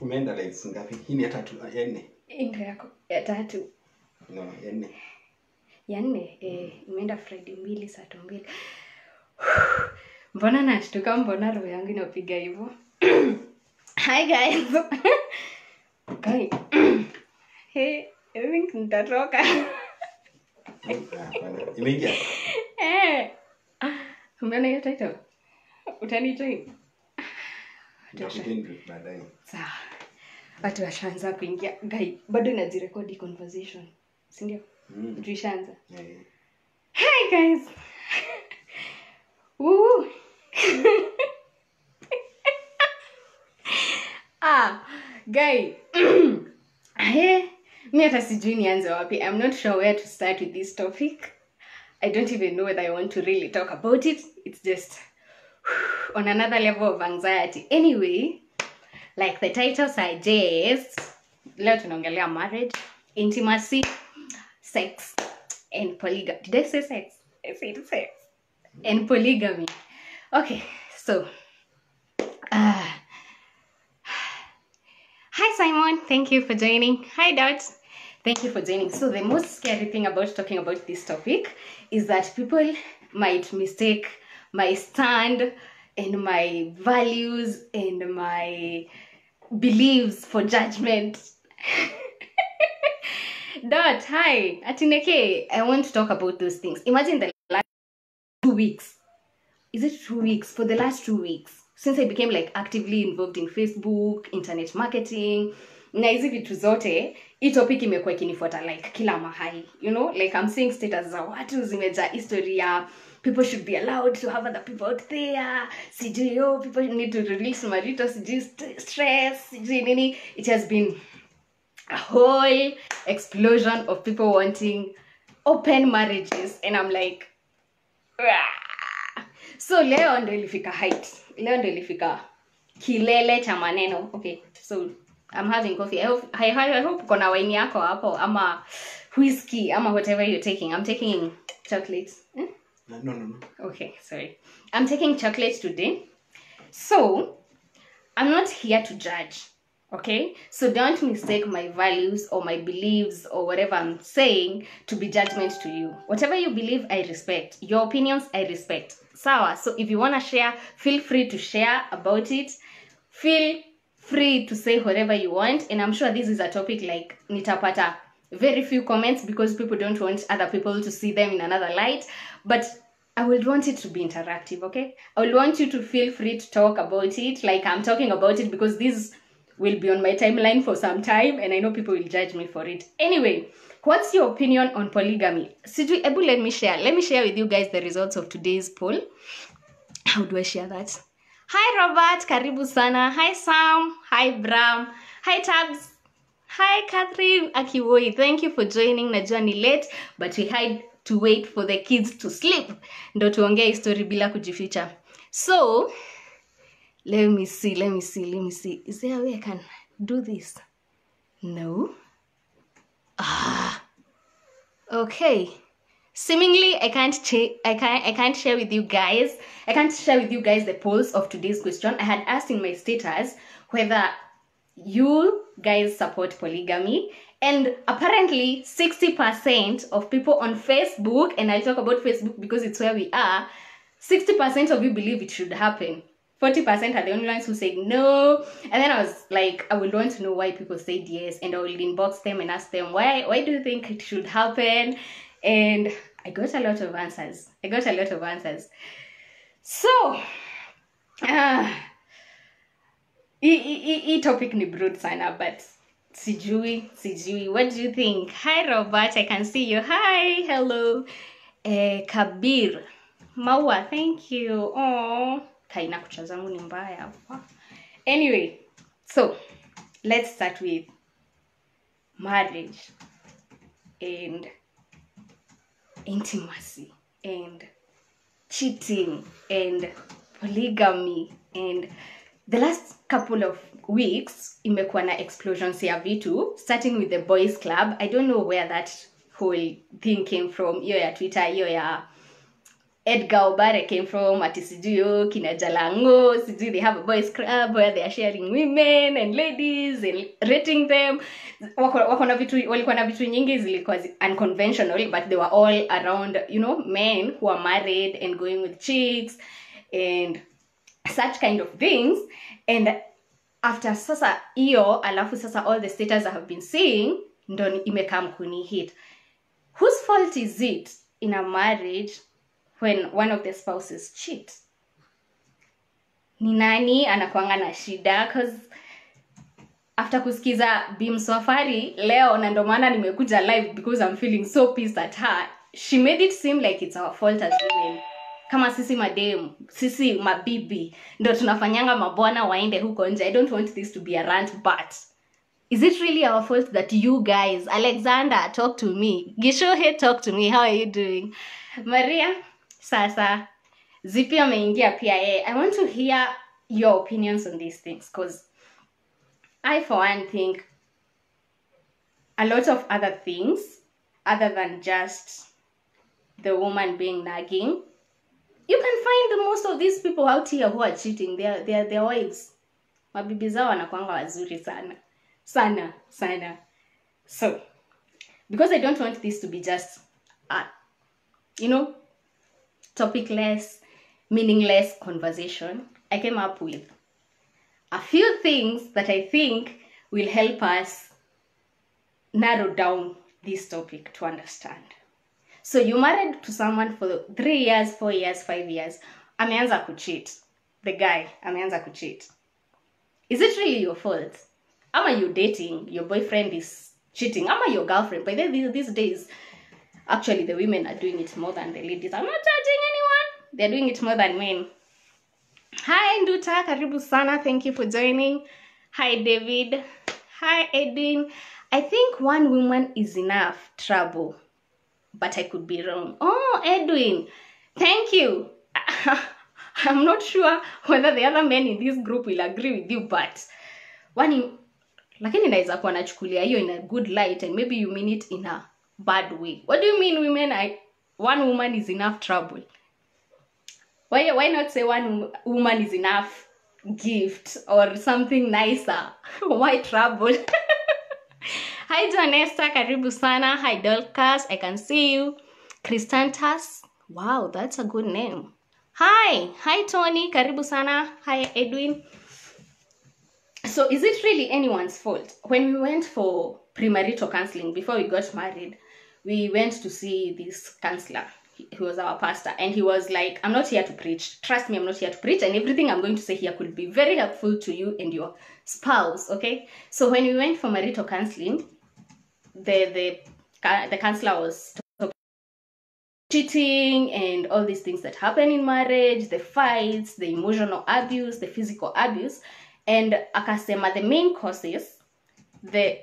Umeenda likes ngapi? Hii ni ya 3 ya 4. Ndio yako ya 3. No, ya 4. Ya 4 imeenda Friday 2 saa 2. Mbona nashtuka, mbona roho yangu inapiga hivyo? Hi guys. Okay. Hey, I think nitatoka. Imeingia. Umeona hiyo title? Utanijoin? Tutajoin baadaye. Sawa. Watu washaanza kuingia. Guy, bado najirekodi conversation. Si ndio? Tuishaanza. Hi guys. Woo. Guy. Me hata sijui nianze wapi. I'm not sure where to start with this topic. I don't even know whether I want to really talk about it. It's just on another level of anxiety. Anyway, like the title suggests, leo tunaongelea marriage, intimacy, sex, and polygamy. Did I say sex? I said sex. And polygamy. Okay, so hi Simon, thank you for joining. Hi Dot, thank you for joining. So the most scary thing about talking about this topic is that people might mistake my stand and my values and my beliefs for judgment. Dot, hi. Atineke, I want to talk about those things. Imagine the last 2 weeks. Is it 2 weeks? For the last 2 weeks, since I became like actively involved in Facebook, internet marketing, na hizi vitu zote, hii topic imekuwa ikinifuata like kila mahali. You know, like I'm seeing status za watu zimejaa historia. People should be allowed to have other people out there. CJO, people need to release marital stress. CJ, it has been a whole explosion of people wanting open marriages. And I'm like, so leo ndo ilifika height. Leo ndo ilifika kilele cha maneno. Okay, so I'm having coffee. I hope kona wine yako hapo ama whiskey ama whatever you're taking. I'm taking chocolate. No. Okay, sorry. I'm taking chocolate today. So, I'm not here to judge. Okay? So don't mistake my values or my beliefs or whatever I'm saying to be judgment to you. Whatever you believe, I respect. Your opinions, I respect. Sawa. So if you want to share, feel free to share about it. Feel free to say whatever you want. And I'm sure this is a topic like nitapata very few comments because people don't want other people to see them in another light. But I would want it to be interactive, okay? I would want you to feel free to talk about it like I'm talking about it because this will be on my timeline for some time and I know people will judge me for it. Anyway, what's your opinion on polygamy? Sijui, Ebu, let me share. Let me share with you guys the results of today's poll. How do I share that? Hi Robert, karibu sana. Hi Sam. Hi Bram. Hi Tabs. Hi Catherine Akiwoi. Thank you for joining. Najua ni late, but we had to wait for the kids to sleep. Ndo tuongea story bila kujificha. So, let me see. Is there a way I can do this? No. Okay. Seemingly, I can't share with you guys. I can't share with you guys the polls of today's question. I had asked in my status whether you guys support polygamy, and apparently 60% of people on Facebook, and I'll talk about Facebook because it's where we are, 60% of you believe it should happen. 40% are the only ones who said no. And then I was like, I would want to know why people said yes, and I will inbox them and ask them why do you think it should happen? And I got a lot of answers. So topic ni broad sana, but sijui. What do you think? Hi Robert, I can see you. Hi, hello. Kabir Maua, thank you. Oh, kaina kucha zangu ni mbaya. Anyway, so let's start with marriage and intimacy and cheating and polygamy. And the last couple of weeks imekuwa na explosions ya vitu, starting with the boys club. I don't know where that whole thing came from. Iyo ya Twitter, iyo ya Edgar Obare came from, ati sijui kina Jalango, sijui they have a boys club where they are sharing women and ladies and rating them. Walikuwa na vitu nyingi zilikuwa unconventional, but they were all around, you know, men who are married and going with chicks and such kind of things. And after sasa iyo, alafu sasa all the status I have been seeing, ndo imekam kuni hit. Whose fault is it in a marriage when one of the spouses cheat? Ni nani anakuanga na shida? Because after kusikiza Bim Safari leo, na ndo maana nimekuja live because I'm feeling so pissed at her. She made it seem like it's our fault as women. Kama sisi mademu, sisi mabibi, ndo tunafanyanga mabwana waende huko nje. I don't want this to be a rant, but is it really our fault that you guys, Alexander, talk to me. Gishohe, talk to me. How are you doing? Maria, sasa, Zipi ameingia pia. I want to hear your opinions on these things, because I, for one, think a lot of other things, other than just the woman being nagging. You can find most of these people out here who are cheating. Their wives. Mabibi zao wanakuanga wazuri sana. Sana. So, because I don't want this to be just a, topicless, meaningless conversation, I came up with a few things that I think will help us narrow down this topic to understand. So you married to someone for 3 years, 4 years, 5 years. Ameanza kucheat. The guy, ameanza kucheat. Is it really your fault? Ama you dating, your boyfriend is cheating. Ama your girlfriend. But these days, actually the women are doing it more than the ladies. I'm not judging anyone. They're doing it more than men. Hi Nduta, karibu sana. Thank you for joining. Hi David. Hi Edwin. I think one woman is enough trouble. But I could be wrong. Oh, Edwin, thank you. I'm not sure whether the other men in this group will agree with you, but lakini naweza kuwa nachukulia hiyo in a good light, and maybe you mean it in a bad way. What do you mean, women? One woman is enough trouble. Why not say one woman is enough gift or something nicer? Why trouble? Hi Janesta, karibu sana. Hi Dolcas, I can see you. Cristantas, wow, that's a good name. Hi Tony, karibu sana. Hi Edwin. So is it really anyone's fault? When we went for premarital counseling before we got married, we went to see this counselor. He was our pastor, and he was like, I'm not here to preach. Trust me, I'm not here to preach, and everything I'm going to say here could be very helpful to you and your spouse, okay? So when we went for marital counseling, the counselor was talking cheating and all these things that happen in marriage, the fights, the emotional abuse, the physical abuse, and akasema the main causes, the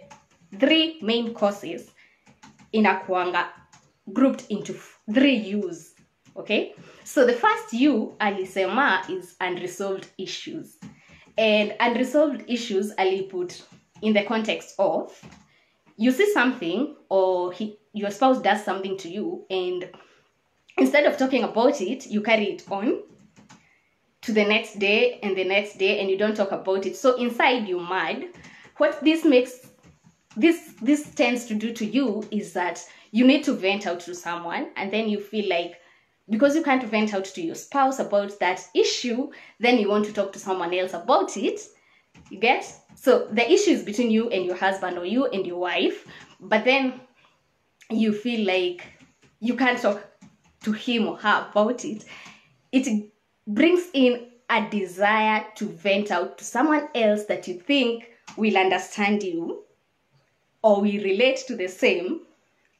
3 main causes inakuanga grouped into 3 U's, okay? So the first U alisema is unresolved issues, and unresolved issues ali put in the context of you see something, or your spouse does something to you, and instead of talking about it, you carry it on to the next day and the next day, and you don't talk about it. So inside you mad. What this tends to do to you is that you need to vent out to someone, and then you feel like, because you can't vent out to your spouse about that issue, then you want to talk to someone else about it. You get? So the issue is between you and your husband, or you and your wife, but then you feel like you can't talk to him or her about it. It brings in a desire to vent out to someone else that you think will understand you or will relate to the same,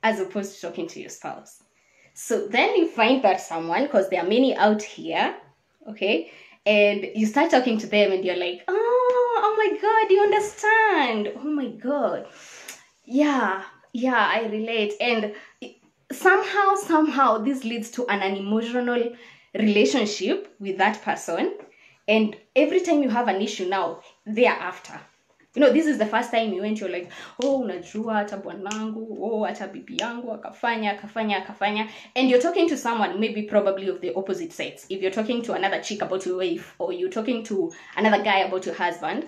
as opposed to talking to your spouse. So then you find that someone, because there are many out here, okay, and you start talking to them and you're like, oh my God, you understand. Oh my God. Yeah, I relate. And somehow this leads to an unemotional relationship with that person. And every time you have an issue now, thereafter, You know, this is the first time you went, you're like, oh, unajua hata bwanangu, oh, hata bibi yangu akafanya, and you're talking to someone maybe probably of the opposite sex. If you're talking to another chick about your wife, or you're talking to another guy about your husband,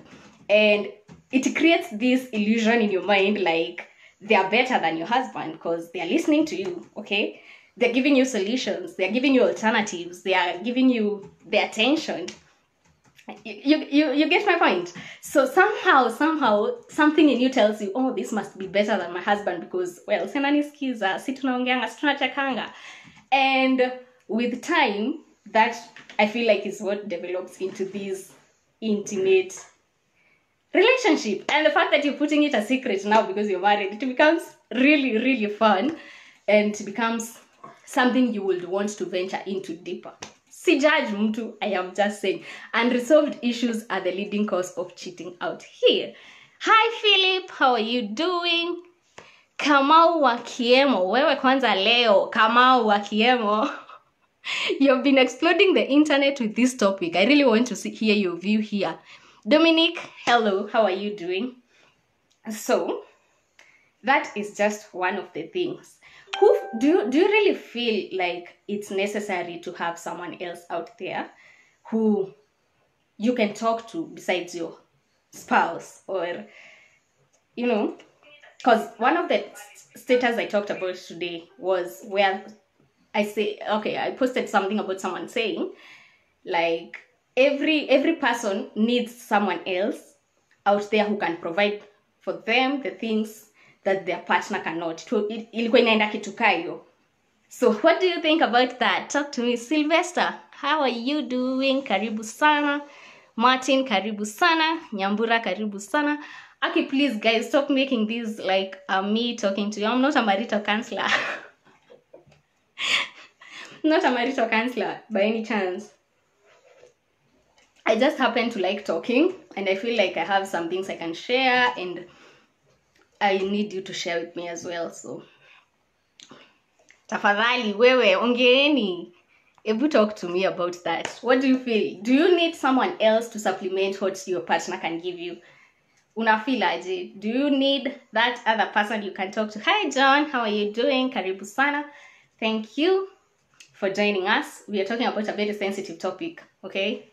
and it creates this illusion in your mind like they are better than your husband because they are listening to you, okay? They're giving you solutions, they're giving you alternatives, they are giving you their attention. You get my point? So somehow something in you tells you, oh, this must be better than my husband because, well, sinanisikiza, si tunaongeanga, si tunachekanga. And with time, that I feel like is what develops into this intimate relationship. And the fact that you're putting it a secret now because you're married, it becomes really, really fun, and it becomes something you would want to venture into deeper. Si judge mtu, I am just saying. Unresolved issues are the leading cause of cheating out here. Hi Philip, how are you doing? Kamau wa Kiemo, wewe kwanza leo, Kamau wa Kiemo. You've been exploding the internet with this topic. I really want to hear your view here. Dominic, hello, how are you doing? So, that is just one of the things. Do you really feel like it's necessary to have someone else out there who you can talk to besides your spouse? Or, you know, because one of the status I talked about today was where I say, okay, I posted something about someone saying, like, every person needs someone else out there who can provide for them the things that their partner cannot. Ilikuwa inaenda kitu kayo. So what do you think about that? Talk to me. Sylvester, how are you doing? Karibu sana. Martin, karibu sana. Nyambura, karibu sana. Okay, please guys, stop making this like me talking to you. I'm not a marital counselor. Not a marital counselor by any chance. I just happen to like talking, and I feel like I have some things I can share, and I need you to share with me as well. So tafadhali wewe ongeeni, ebu talk to me about that. What do you feel? Do you need someone else to supplement what your partner can give you? Una feel aje? Do you need that other person you can talk to? Hi John, how are you doing? Karibu sana. Thank you for joining us. We are talking about a very sensitive topic, okay?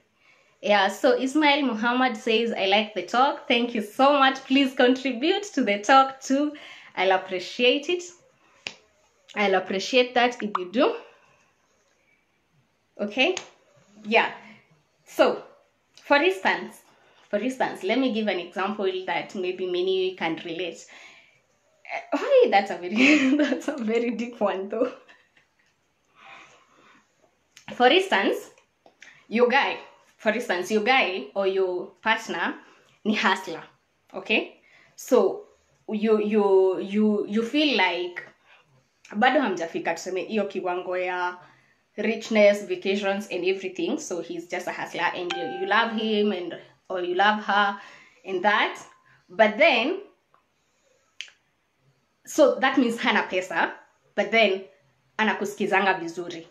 Yeah, so Ismail Muhammad says, I like the talk. Thank you so much. Please contribute to the talk too. I'll appreciate it. I'll appreciate that if you do. Okay? Yeah. So, for instance, let me give an example that maybe many can relate. Oh, that's a very deep one though. For instance, your guy or your partner ni hustler, okay? So you feel like bado hamjafika tuseme hiyo kiwango ya richness, vacations and everything. So he's just a hustler, and you love him or you love her and that. But then, so that means hana pesa, but then anakusikizanga vizuri.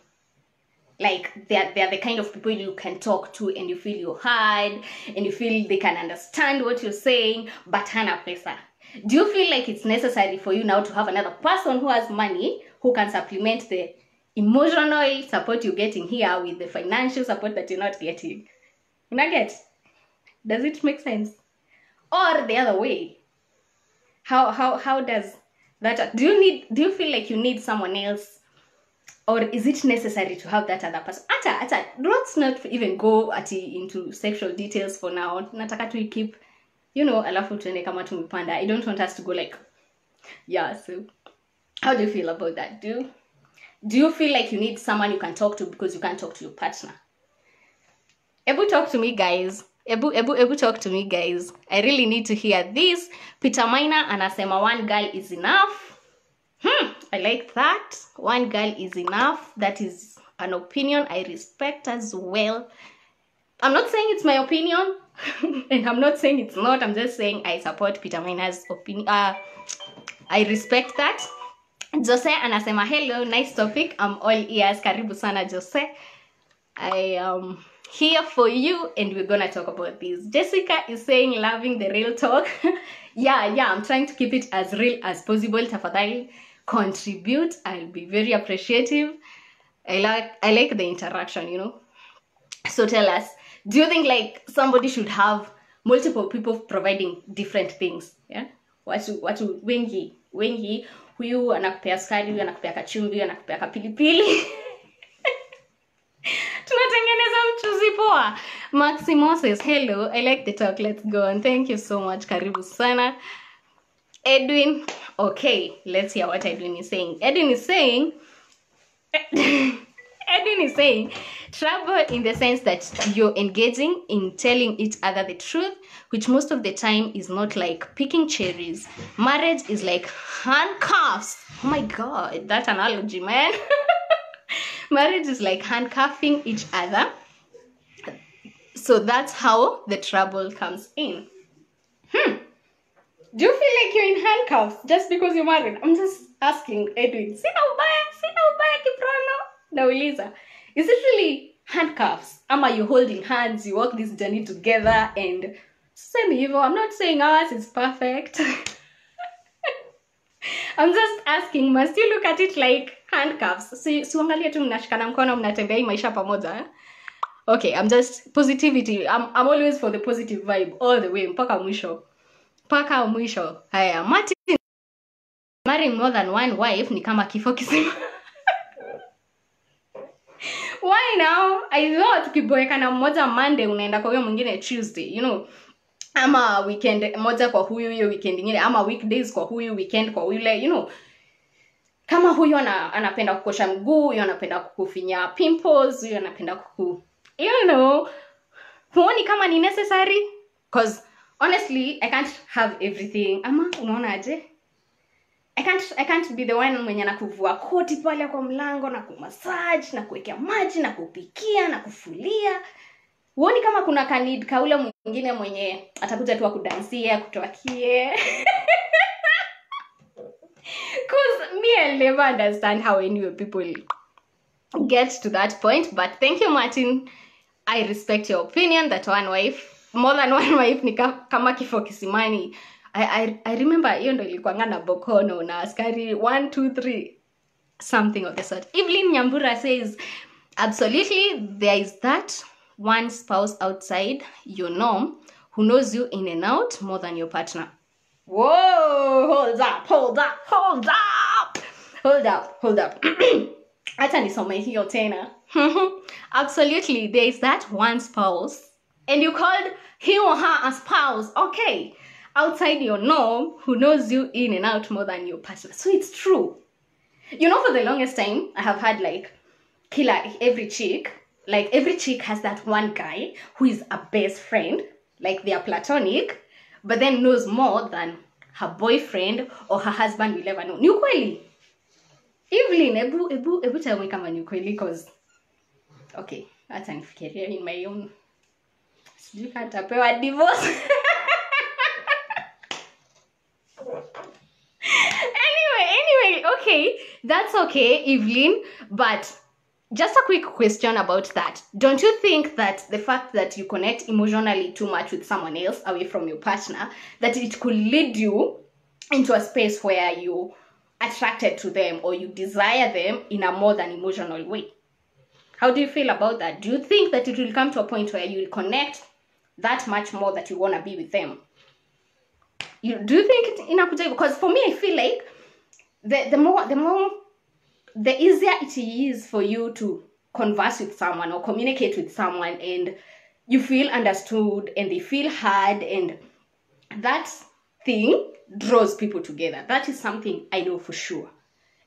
Like they're the kind of people you can talk to, and you feel you're heard, and you feel they can understand what you're saying, but hana pesa. Do you feel like it's necessary for you now to have another person who has money, who can supplement the emotional support you're getting here with the financial support that you're not getting? You know, get? Does it make sense? Or the other way? How does that? Do you feel like you need someone else? Or is it necessary to have that other person? Ata, let's not even go into sexual details for now. Nataka tu keep, alafu tuende kama tumepanda. I don't want us to go like, yeah, so how do you feel about that? Do you feel like you need someone you can talk to because you can't talk to your partner? Ebu talk to me, guys. Ebu talk to me, guys. I really need to hear this. Peter Minor anasema one girl is enough. I like that. One girl is enough. That is an opinion I respect as well. I'm not saying it's my opinion, and I'm not saying it's not. I'm just saying I support Peter Minor's opinion. I respect that. Jose anasema hello, nice topic. I'm all ears. Karibu sana, Jose. I am here for you, and we're gonna talk about this. Jessica is saying loving the real talk. yeah, I'm trying to keep it as real as possible. Tafadhali contribute. I'll be very appreciative. I like the interaction, you know. So tell us, do you think like somebody should have multiple people providing different things? Yeah, watu wengi, huyu anakupea sukari, huyu anakupea kachumvi, huyu anakupea kapilipili. Tunatengeneza mchuzi poa. Maximo says hello, I like the talk, let's go on. Thank you so much, karibu sana. Edwin, okay, let's hear what Edwin is saying. Edwin is saying trouble in the sense that you're engaging in telling each other the truth, which most of the time is not like picking cherries. Marriage is like handcuffs. Oh my god, that analogy, man. Marriage is like handcuffing each other. So that's how the trouble comes in. Do you feel like you're in handcuffs just because you're married? I'm just asking Edwin. Sina ubaya kiprono. Nauliza. Is it really handcuffs? Ama you holding hands, you walk this journey together and same evil. I'm not saying ours is perfect. I'm just asking, must you look at it like handcuffs? Si uangalie tu mnashikana mkono mnatembea hii maisha pamoja. Okay, I'm just positivity. I'm always for the positive vibe all the way mpaka mwisho. Haya, Martin, marrying more than one wife ni kama kifo kisima. Why now? I thought tukiboeka na mmoja Monday unaenda kwa huyo mwingine Tuesday, you know. Ama weekend moja kwa huyu, hiyo weekend nyingine, ama weekdays kwa huyu, weekend kwa yule, you know. Kama huyu anapenda kukosha mguu, huyu anapenda kukufinya pimples, huyu anapenda you know, huoni kama ni necessary? Because honestly, I can't have everything. Ama unaona aje? I can't be the one mwenye nakuvua koti pale kwa mlango na kumassage na kuwekea maji na kupikia na kufulia. Huoni kama kuna kanid kaule mwingine mwenye atakuja tu akudansia, kutoakie? Cause me, I'll never understand how any people get to that point. But thank you, Martin. I respect your opinion that more than one wife ni kama kifo kisimani. I remember hiyo ndo ilikuanga na bokono na askari 1 2 3 something of the sort. Evelyn Nyambura says absolutely, there is that one spouse outside your norm who knows you in and out more than your partner. Whoa, hold up. Acha nisome hiyo tena. Absolutely, there is that one spouse, and you called him or her a spouse. Okay, outside your norm who knows you in and out more than your partner. So it's true. You know, for the longest time, I have had like every chick has that one guy who is a best friend, like they are platonic, but then knows more than her boyfriend or her husband will ever know. Ni ukweli. Evelyn, ebu tell me kama ni ukweli, because okay, hata nifikiria in my own. Sijui katapewa divorce. Anyway, okay, that's okay, Evelyn, but just a quick question about that. Don't you think that the fact that you connect emotionally too much with someone else away from your partner, that it could lead you into a space where you attracted to them or you desire them in a more than emotional way? How do you feel about that? Do you think that it will come to a point where you will connect that much more that you want to be with them? Do you think it inakuja? Because for me, I feel like the easier it is for you to converse with someone or communicate with someone, and you feel understood and they feel heard, and that thing draws people together. That is something I know for sure.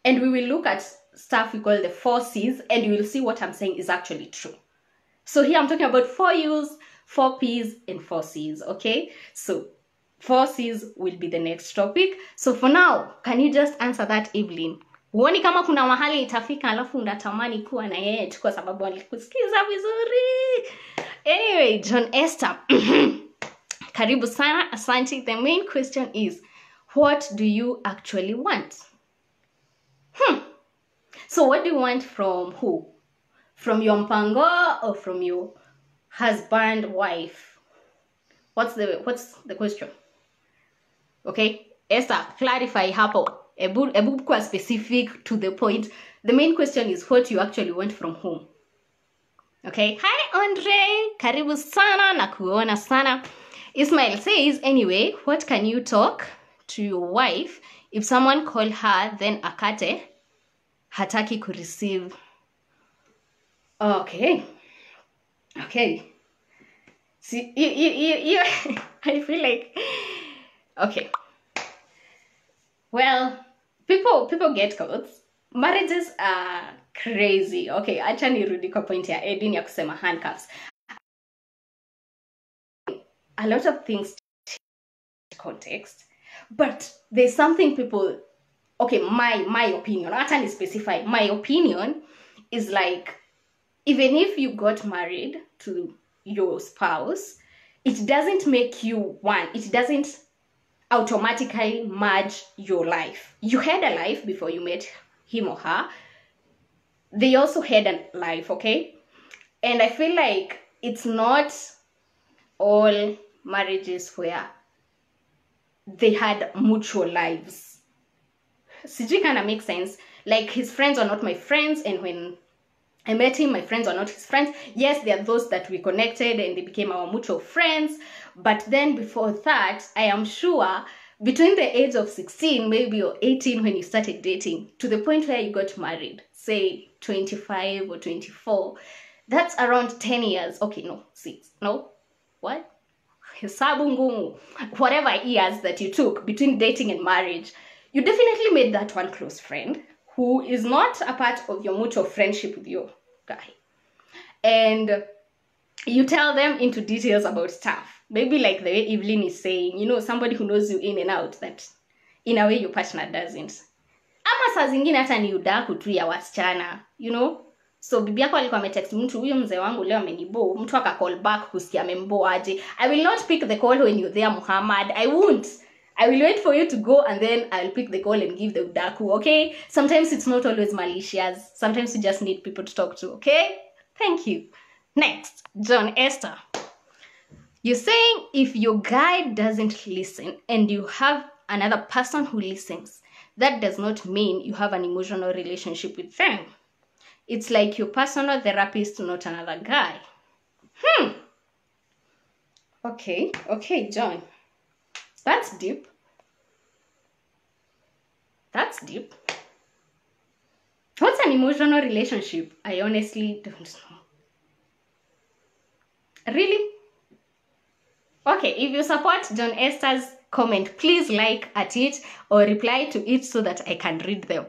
And we will look at stuff we call the 4 C's, and you will see what I'm saying is actually true. So here I'm talking about 4 U's, 4 P's, and 4 C's, okay? So 4 C's will be the next topic. So for now, can you just answer that, Evelyn? Huoni kama kuna mahali itafika alafu unatamani kuwa na yeye tu kwa sababu alikusikiza vizuri? Anyway, John Esther. Karibu sana, asante. The main question is, what do you actually want? So what do you want from who? From your mpango or from your husband, wife. What's the question? Okay, Esther, clarify hapo. Ebu kwa specific to the point. The main question is what you actually want from home. Okay, hi Andre, karibu sana na kuona sana. Ismail says, anyway, what can you talk to your wife if someone call her then akate hataki ku receive? Okay. See, you I feel like, okay. Well, people get codes. Marriages are crazy. Okay, acha nirudi kwa point ya Edwin ya kusema handcuffs. A lot of things context, but there's something people, okay, my opinion, acha ni specify, my opinion is like, even if you got married to your spouse, it doesn't make you one. It doesn't automatically merge your life. You had a life before you met him or her. They also had a life, okay? And I feel like it's not all marriages where they had mutual lives. Sijui kind of makes sense. Like, his friends are not my friends, and when I met him, my friends are not his friends. Yes, there are those that we connected and they became our mutual friends. But then before that, I am sure between the age of 16, maybe, or 18 when you started dating, to the point where you got married, say 25 or 24, that's around 10 years. Okay, no, 6. No? What? Hesabu ngumu. Whatever years that you took between dating and marriage, you definitely made that one close friend who is not a part of your mutual friendship with your guy. And you tell them into details about stuff. Maybe like the way Evelyn is saying, you know, somebody who knows you in and out, that in a way your partner doesn't. Ama saa zingine hata ni udaku tu ya wasichana, you know? So bibi yako alikuwa ametext mtu, huyo mzee wangu leo amenibo, mtu aka call back kusikia amembo aje. I will not pick the call when you're there, Muhammad. I won't. I will wait for you to go, and then I'll pick the call and give the udaku, okay? Sometimes it's not always malicious. Sometimes you just need people to talk to, okay? Thank you. Next, John Esther. You're saying if your guy doesn't listen and you have another person who listens, that does not mean you have an emotional relationship with them. It's like your personal therapist, not another guy. Okay, John. That's deep. What's an emotional relationship? I honestly don't know. Really? Okay, if you support John Esther's comment, please like at it or reply to it so that I can read them.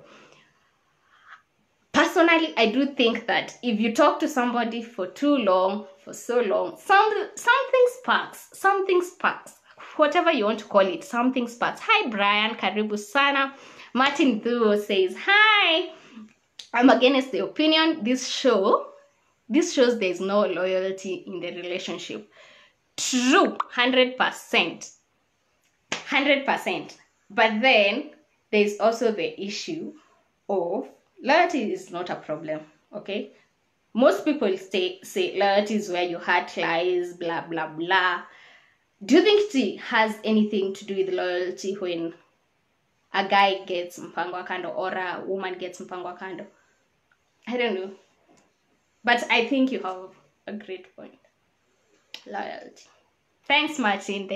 Personally, I do think that if you talk to somebody for so long, something sparks. Whatever you want to call it, something sparks. Hi, Brian. Karibu sana. Martin Thuo says, hi. I'm against the opinion. This shows there's no loyalty in the relationship. True, 100%. But then there's also the issue of loyalty is not a problem, okay? Most people say loyalty is where your heart lies, blah, blah, blah. Do you think it has anything to do with loyalty when a guy gets mpango wa kando or a woman gets mpango wa kando? I don't know. But I think you have a great point. Loyalty. Thanks, Martin.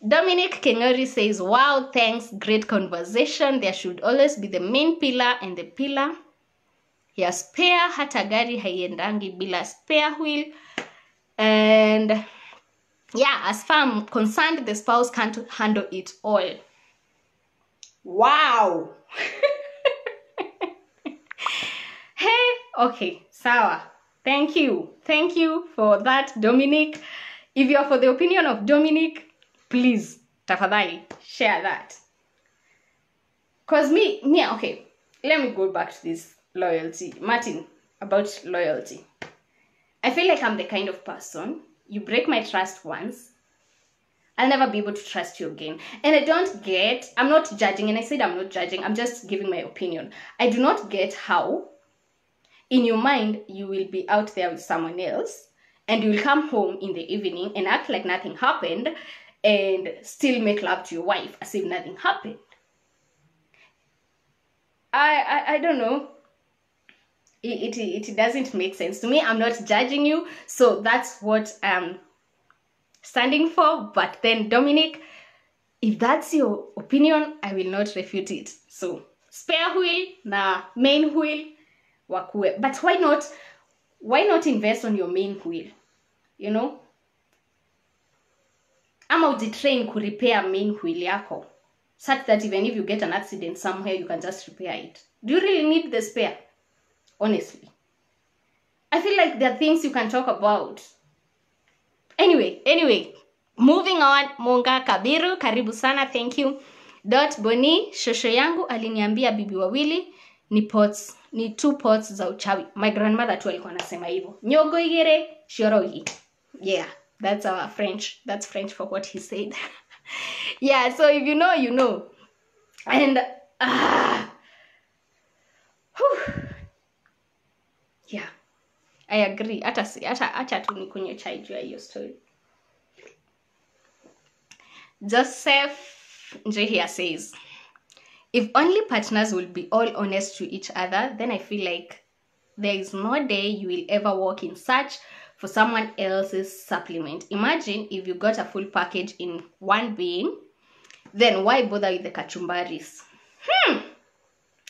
Dominic Kengori says, wow, thanks. Great conversation. There should always be the main pillar and the pillar. Ya spare, hata gari haiendangi bila spare wheel. And yeah, as far as I'm concerned, the spouse can't handle it all. Wow. Hey, okay, sawa. Thank you for that, Dominic. If you're for the opinion of Dominic, please, tafadhali, share that. Cause me, okay, let me go back to this loyalty. Martin, about loyalty. I feel like I'm the kind of person, you break my trust once, I'll never be able to trust you again. And I'm not judging, and I said I'm not judging, I'm just giving my opinion. I do not get how, in your mind, you will be out there with someone else, and you'll come home in the evening and act like nothing happened and still make love to your wife as if nothing happened. I don't know. It doesn't make sense to me. I'm not judging you, so that's what I'm standing for. But then, Dominic, if that's your opinion, I will not refute it. So spare wheel na main wheel wakue. But why not invest on your main wheel? You know? Ama ujitrain ku repair main wheel yako, such that even if you get an accident somewhere, you can just repair it. Do you really need the spare? Honestly, I feel like there are things you can talk about. Anyway, moving on. Munga Kabiru, karibu sana, thank you. Boni, shosho yangu aliniambia bibi wawili ni 2 pots za uchawi. My grandmother tu alikuwa anasema hivyo. Nyogo igere, shorogi. Yeah, that's our French. That's French for what he said. Yeah, so if you know, you know. And yeah, I agree. Acha tu nikunywe chai juu ya hiyo story. Joseph Njehia says, if only partners will be all honest to each other, then I feel like there is no day you will ever walk in search for someone else's supplement. Imagine if you got a full package in one being, then why bother with the kachumbaris?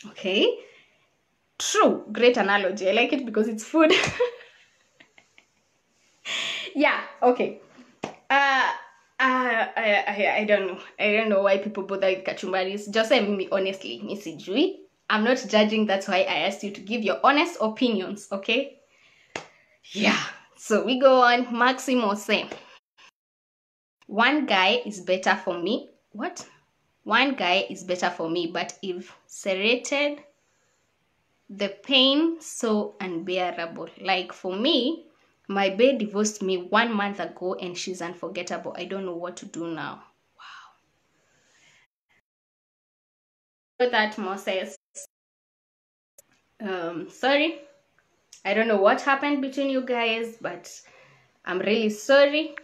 Okay. True. Great analogy. I like it because it's food. Yeah, okay. I don't know. I don't know why people bother with kachumbaris. Just say me honestly, Missy Jui. I'm not judging. That's why I asked you to give your honest opinions, okay? Yeah. So we go on. Maximo say, one guy is better for me. What? One guy is better for me, but if serrated, the pain so unbearable. Like for me, my babe divorced me 1 month ago and she's unforgettable. I don't know what to do now. Wow. That Moses. Sorry. I don't know what happened between you guys, but I'm really sorry.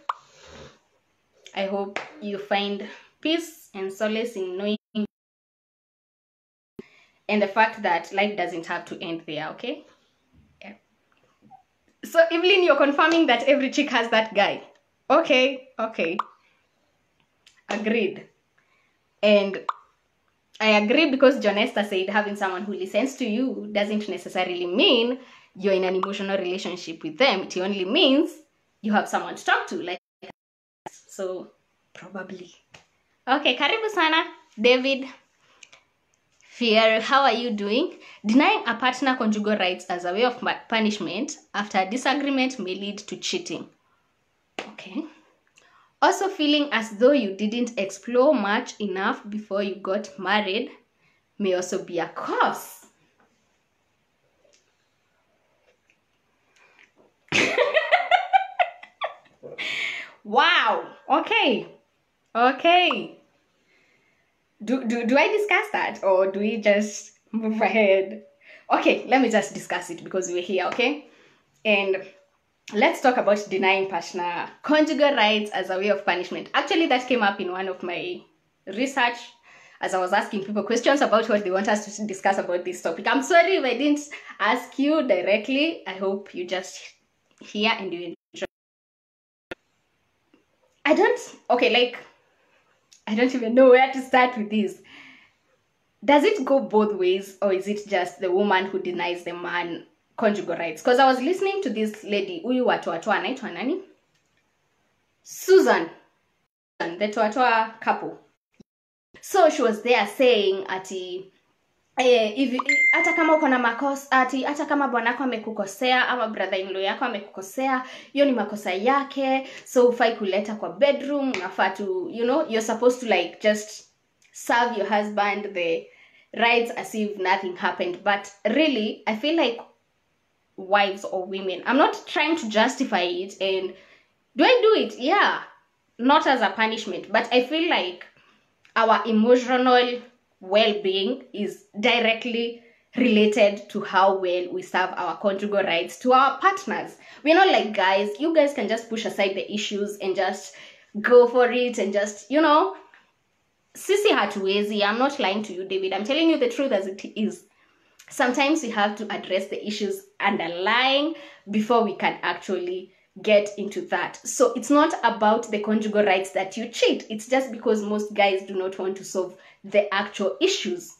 I hope you find peace and solace in knowing and the fact that life doesn't have to end there, okay? Yeah. So Evelyn, you're confirming that every chick has that guy. Okay. Agreed. And I agree because Jonesta said having someone who listens to you doesn't necessarily mean you're in an emotional relationship with them. It only means you have someone to talk to. Like, so probably. Okay, karibu sana, David. Fear, how are you doing? Denying a partner conjugal rights as a way of punishment after a disagreement may lead to cheating. Okay. Also feeling as though you didn't explore much enough before you got married may also be a cause. Wow. Okay. Do I discuss that or do we just move ahead? Okay, let me just discuss it because we're here, okay? And let's talk about denying partner conjugal rights as a way of punishment. Actually, that came up in one of my research as I was asking people questions about what they want us to discuss about this topic. I'm sorry if I didn't ask you directly. I hope you just hear and you enjoy. I don't even know where to start with this. Does it go both ways or is it just the woman who denies the man conjugal rights? Because I was listening to this lady, huyu watu anaitwa nani? Susan, the Tuatua couple. So she was there saying ati hata kama uko na makosa hata kama bwanako amekukosea ama brother-in-law yako amekukosea, hiyo ni makosa yake, so ufai kuleta kwa bedroom, unafaa to, you know, you're supposed to like just serve your husband the rights as if nothing happened. But really, I feel like wives or women, I'm not trying to justify it, and do I do it? Yeah, not as a punishment, but I feel like our emotional well-being is directly related to how well we serve our conjugal rights to our partners. We're not like guys. You guys can just push aside the issues and just go for it and just, you know, sisi hatuwezi. I'm not lying to you, David. I'm telling you the truth as it is. Sometimes we have to address the issues underlying before we can actually get into that. So it's not about the conjugal rights that you cheat. It's just because most guys do not want to solve the actual issues.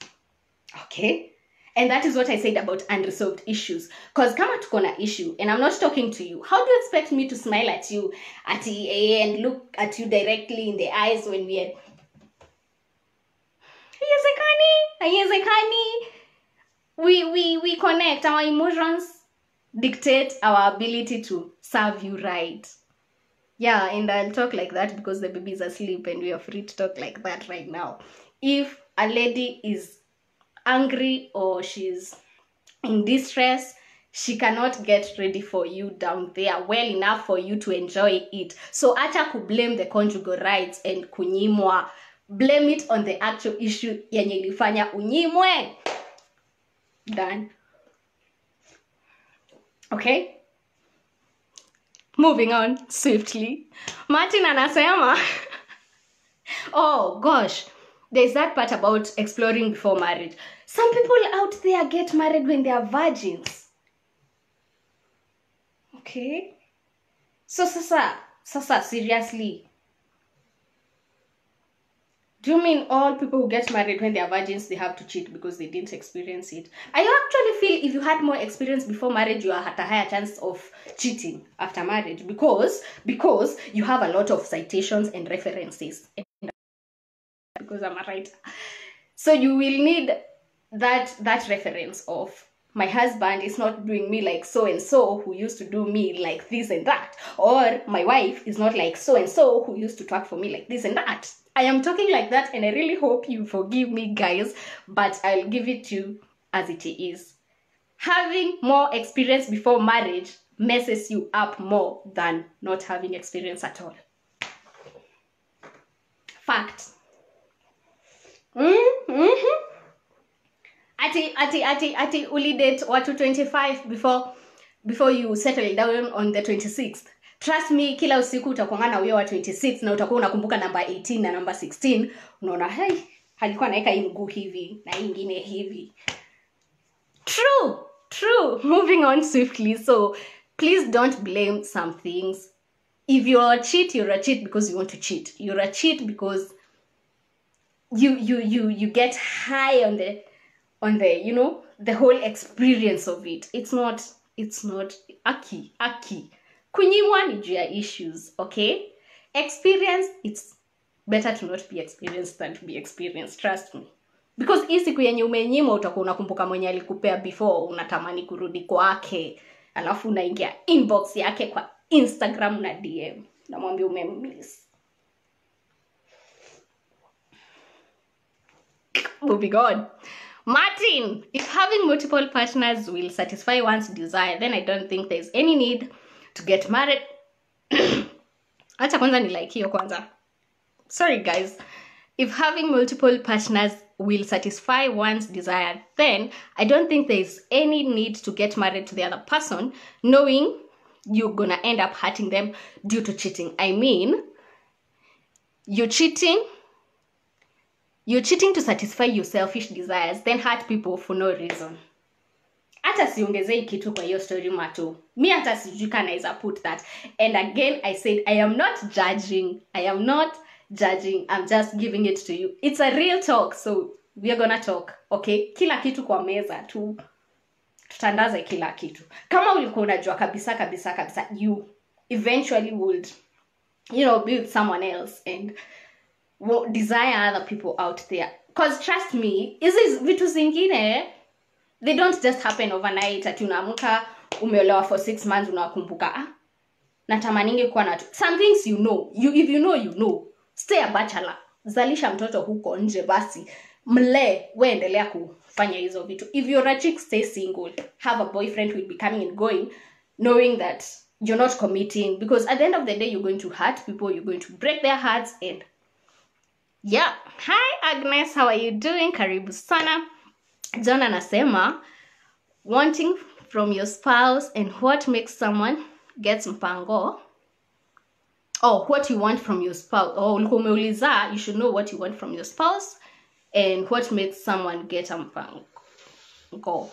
Okay? And that is what I said about unresolved issues. Because kama tuko na issue and I'm not talking to you, how do you expect me to smile at you and look at you directly in the eyes when we are we connect? Our emotions dictate our ability to serve you right. Yeah, and I'll talk like that because the baby is asleep and we are free to talk like that right now. If a lady is angry or she's in distress, she cannot get ready for you down there well enough for you to enjoy it. So acha ku blame the conjugal rights and kunyimwa. Blame it on the actual issue yenye ilifanya unyimwe. Done. Okay? Moving on swiftly. Martin anasema oh gosh, there's that part about exploring before marriage. Some people out there get married when they are virgins. Okay? So sasa seriously, do you mean all people who get married when they are virgins, they have to cheat because they didn't experience it? I actually feel if you had more experience before marriage, you had a higher chance of cheating after marriage because you have a lot of citations and references. Because I'm a writer. So you will need that reference of my husband is not doing me like so-and-so who used to do me like this and that. Or my wife is not like so-and-so who used to talk for me like this and that. I am talking like that and I really hope you forgive me, guys, but I'll give it to you as it is. Having more experience before marriage messes you up more than not having experience at all. Fact. Ati uli date watu 25 before you settle down on the 26th. Trust me, kila usiku utakuwa na huyo wa 26 na utakuwa unakumbuka namba 18 na namba 16. Unaona, hey, alikuwa anaweka hii mguu hivi na hii ingine hivi. True. Moving on swiftly. So, please don't blame some things. If you're a cheat, you're a cheat because you want to cheat. You're a cheat because you get high on the you know, the whole experience of it. It's not aki kunyimwa ni juu ya issues. Okay, experience, it's better to not be experienced than to be experienced, trust me, because hii siku yenye umenyimwa utakuwa unakumbuka mwenye alikupea before, unatamani kurudi kwake, alafu unaingia inbox yake kwa Instagram na DM namwambia umemiss. Moving on. Martin, if having multiple partners will satisfy one's desire, then I don't think there's any need to get married. Acha kwanza ni like hiyo kwanza. Sorry guys. If having multiple partners will satisfy one's desire, then I don't think there's any need to get married to the other person, knowing you're gonna end up hurting them due to cheating. I mean, you're cheating to satisfy your selfish desires, then hurt people for no reason. Hata siongezei kitu kwa hiyo story mato. Mi hata sijui kanaweza put that. And again, I said, I am not judging. I'm just giving it to you. It's a real talk, so we are gonna talk, okay? Kila kitu kwa meza tu. Tutandaze kila kitu. Kama ulikuwa unajua kabisa, you eventually would, you know, be with someone else and desire other people out there. Because trust me, hizi vitu zingine, they don't just happen overnight. Ati unaamka umeolewa for 6 months unakumbuka natamaninge kuwa na some things you know. If you know. Stay a bachelor. Zalisha mtoto huko nje basi. Mle endelea kufanya hizo vitu. If you're a chick, stay single. Have a boyfriend who will be coming and going, knowing that you're not committing, because at the end of the day you're going to hurt people, you're going to break their hearts. And yeah. Hi Agnes, how are you doing? Karibu sana. John anasema wanting from your spouse and what makes someone gets mpango. Oh, what you want from your spouse. Oh, umeuliza, you should know what you want from your spouse and what makes someone get a mpango.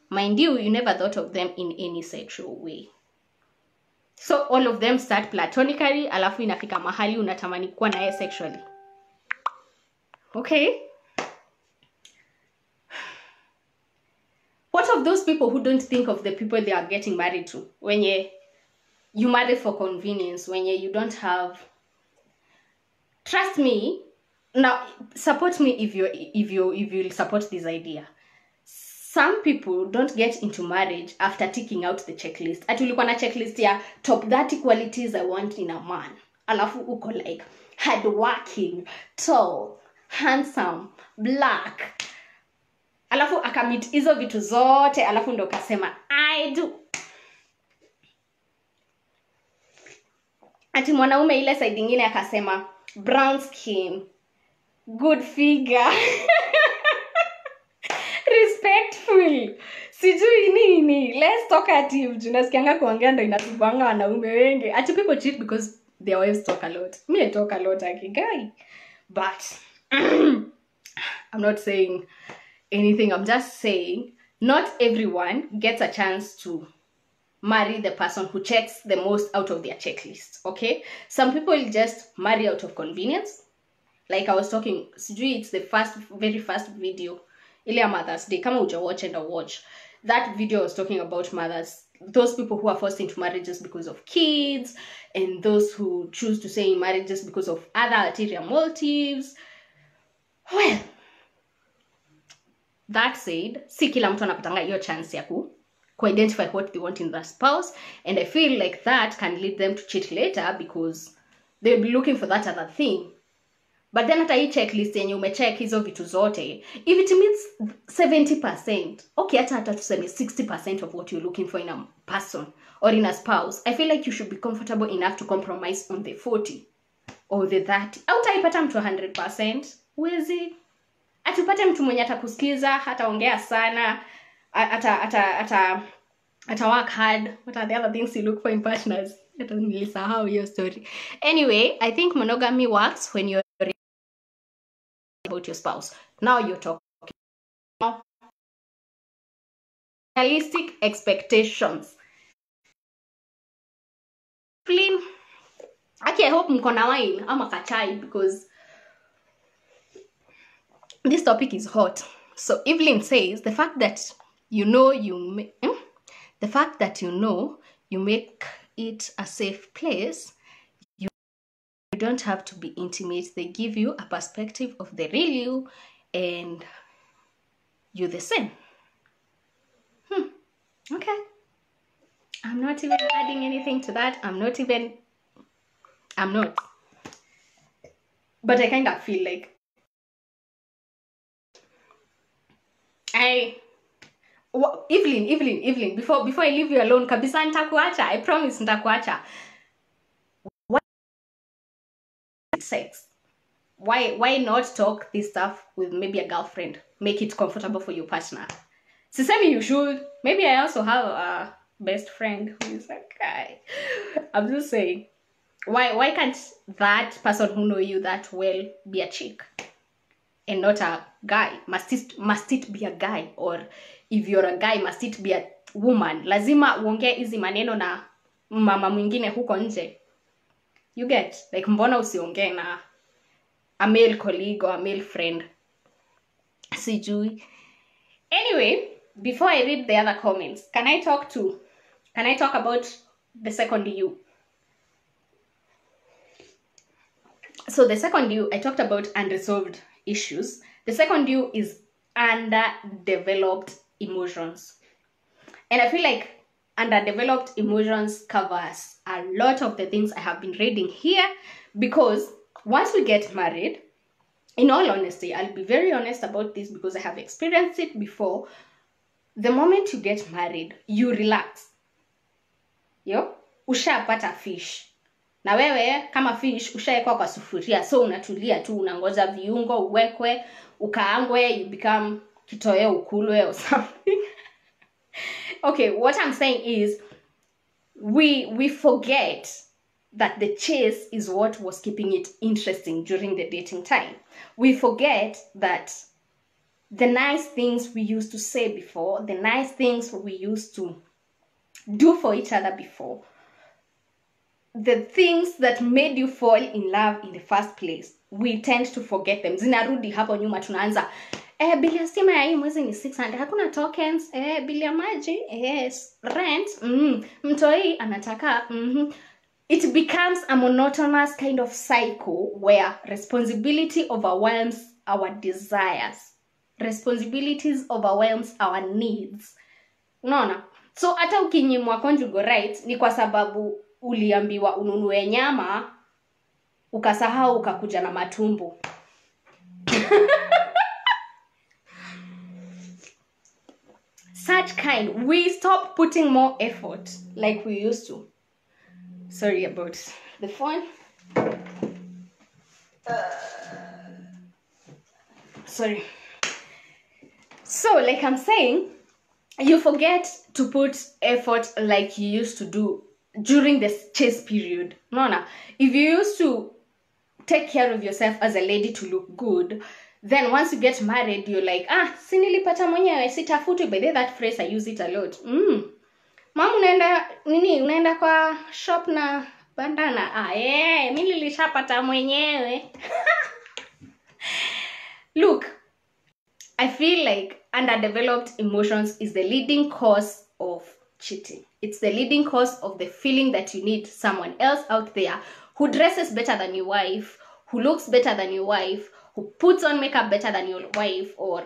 Mind you, you never thought of them in any sexual way. So all of them start platonically, alafu inafika mahali unatamani kuwa naye sexually. Okay? What of those people who don't think of the people they are getting married to? When you marry for convenience, when you don't have... Trust me, now support me if you support this idea. Some people don't get into marriage after ticking out the checklist. Atulikuwa na checklist ya top 30 qualities I want in a man. Alafu uko like hardworking, tall, handsome, black. Alafu akamit hizo vitu zote, alafu ndo kasema I do. Ati mwanaume ile side nyingine akasema brown skin, good figure. Respectful. Sijui nini. Let's talkative. Junasikianga kuongea ndo inatubanga wanaume wengi. Ati people cheat because their wives talk a lot. Me I talk a lot guy. But I'm not saying anything. I'm just saying not everyone gets a chance to marry the person who checks the most out of their checklist. Okay? Some people just marry out of convenience. Like I was talking, sijui it's the very first video. Ile Mother's Day, kama uja watch and watch. That video was talking about mothers, those people who are forced into marriages because of kids, and those who choose to stay in marriages because of other ulterior motives. Well, that said, si kila mtu anapatanga hiyo chance ya identify what they want in their spouse, and I feel like that can lead them to cheat later because they'll be looking for that other thing. But then hata hii checklist yenye umecheck hizo vitu zote, if it meets 70%, okay, hata tuseme 60% of what you're looking for in a person or in a spouse, I feel like you should be comfortable enough to compromise on the 40 or the 30. Hautaipata mtu 100%. Wezi. Atupate mtu mwenye atakusikiza, hataongea sana, ata work hard. What are the other things you look for in partners? Nilisahau hiyo story. Anyway, I think monogamy works when you're about your spouse. Now you're talking about realistic expectations. Clean. Okay, I hope mko na wine ama kachai because this topic is hot. So Evelyn says the fact that you make it a safe place, you don't have to be intimate. They give you a perspective of the real you and you're the same. Okay. I'm not even adding anything to that. I'm not. But I kind of feel like Evelyn, before I leave you alone, kabisa nitakuacha. I promise nitakuacha. Why sex? Why not talk this stuff with maybe a girlfriend? Make it comfortable for your partner. Sisemi you should. Maybe I also have a best friend who is a guy. I'm just saying. Why can't that person who know you that well be a chick and not a guy? Must it be a guy? Or if you're a guy, must it be a woman? Lazima uongee hizi maneno na mama mwingine huko nje. You get? Like mbona usiongee na a male colleague or a male friend? Sijui. Anyway, before I read the other comments, can I talk about the second you? So the second you, I talked about unresolved issues. The second you is underdeveloped emotions. And I feel like underdeveloped emotions covers a lot of the things I have been reading here, because once we get married, in all honesty, I'll be very honest about this because I have experienced it before. The moment you get married, you relax. Yo, ushapata fish. Na wewe kama fish ushaekwa kwa sufuria, so unatulia tu, unangoja viungo uwekwe, ukaangwe, you become kitoe ukulwe or something. Okay, what I'm saying is we forget that the chase is what was keeping it interesting during the dating time. We forget that the nice things we used to say before, the nice things we used to do for each other before, the things that made you fall in love in the first place, we tend to forget them. Zinarudi hapo nyuma, tunaanza bili ya stima ya hii mwezi ni 600, hakuna tokens, bili ya maji, rent, mtoi anataka, It becomes a monotonous kind of cycle where responsibility overwhelms our desires. Responsibilities overwhelms our needs. Unaona? So hata ukinyimwa conjugal rights ni kwa sababu uliambiwa ununue nyama ukasahau ukakuja na matumbo. Such kind, we stop putting more effort like we used to. Sorry about the phone. Sorry. So, like I'm saying, you forget to put effort like you used to do during the chase period. No. If you used to take care of yourself as a lady to look good, then once you get married, you're like, sinilipata mwenyewe, sitafuti. By that phrase, I use it a lot. Mama unaenda kwa shop na bandana. Mimi nilishapata mwenyewe. Look, I feel like underdeveloped emotions is the leading cause of cheating. It's the leading cause of the feeling that you need someone else out there who dresses better than your wife, who looks better than your wife, who puts on makeup better than your wife, or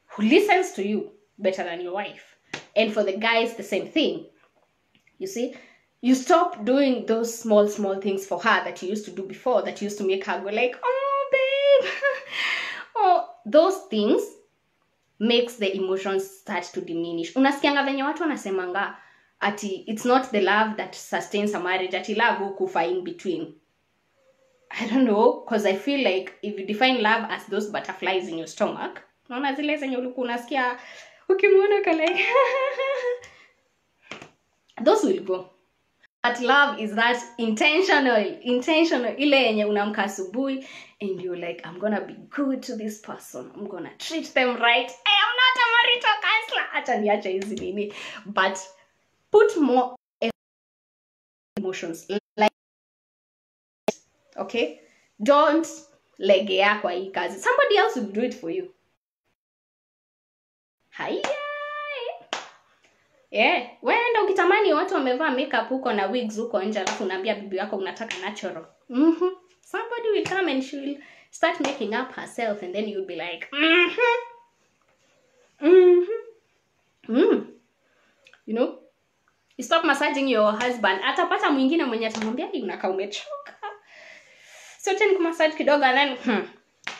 who listens to you better than your wife. And for the guys, the same thing. You see, you stop doing those small things for her that you used to do before, that used to make her go like, oh, babe. Oh, those things makes the emotions start to diminish. Unasikianga venye watu wanasemanga ati it's not the love that sustains a marriage, ati love hukufa in between. I don't know, because I feel like if you define love as those butterflies in your stomach, unaona zile zenye ulikuwa unasikia ukimwona ka like those will go. But love is that intentional ile yenye unamka asubuhi and you're like, I'm gonna be good to this person, I'm gonna treat them right. Hey, I'm not a marital counselor, acha niache hizi nini, but put more emotions like, okay, don't legea kwa hii kazi, somebody else will do it for you. Hi. Yeah, wenda ukitamani watu wamevaa makeup huko na wigs huko nje, alafu unaambia bibi yako unataka natural. Somebody will come and she will start making up herself, and then you'll be like, You know, you stop massaging your husband. Atapata mwingine mwenye atamwambia unakaa umechoka. So tena kumassage kidogo and then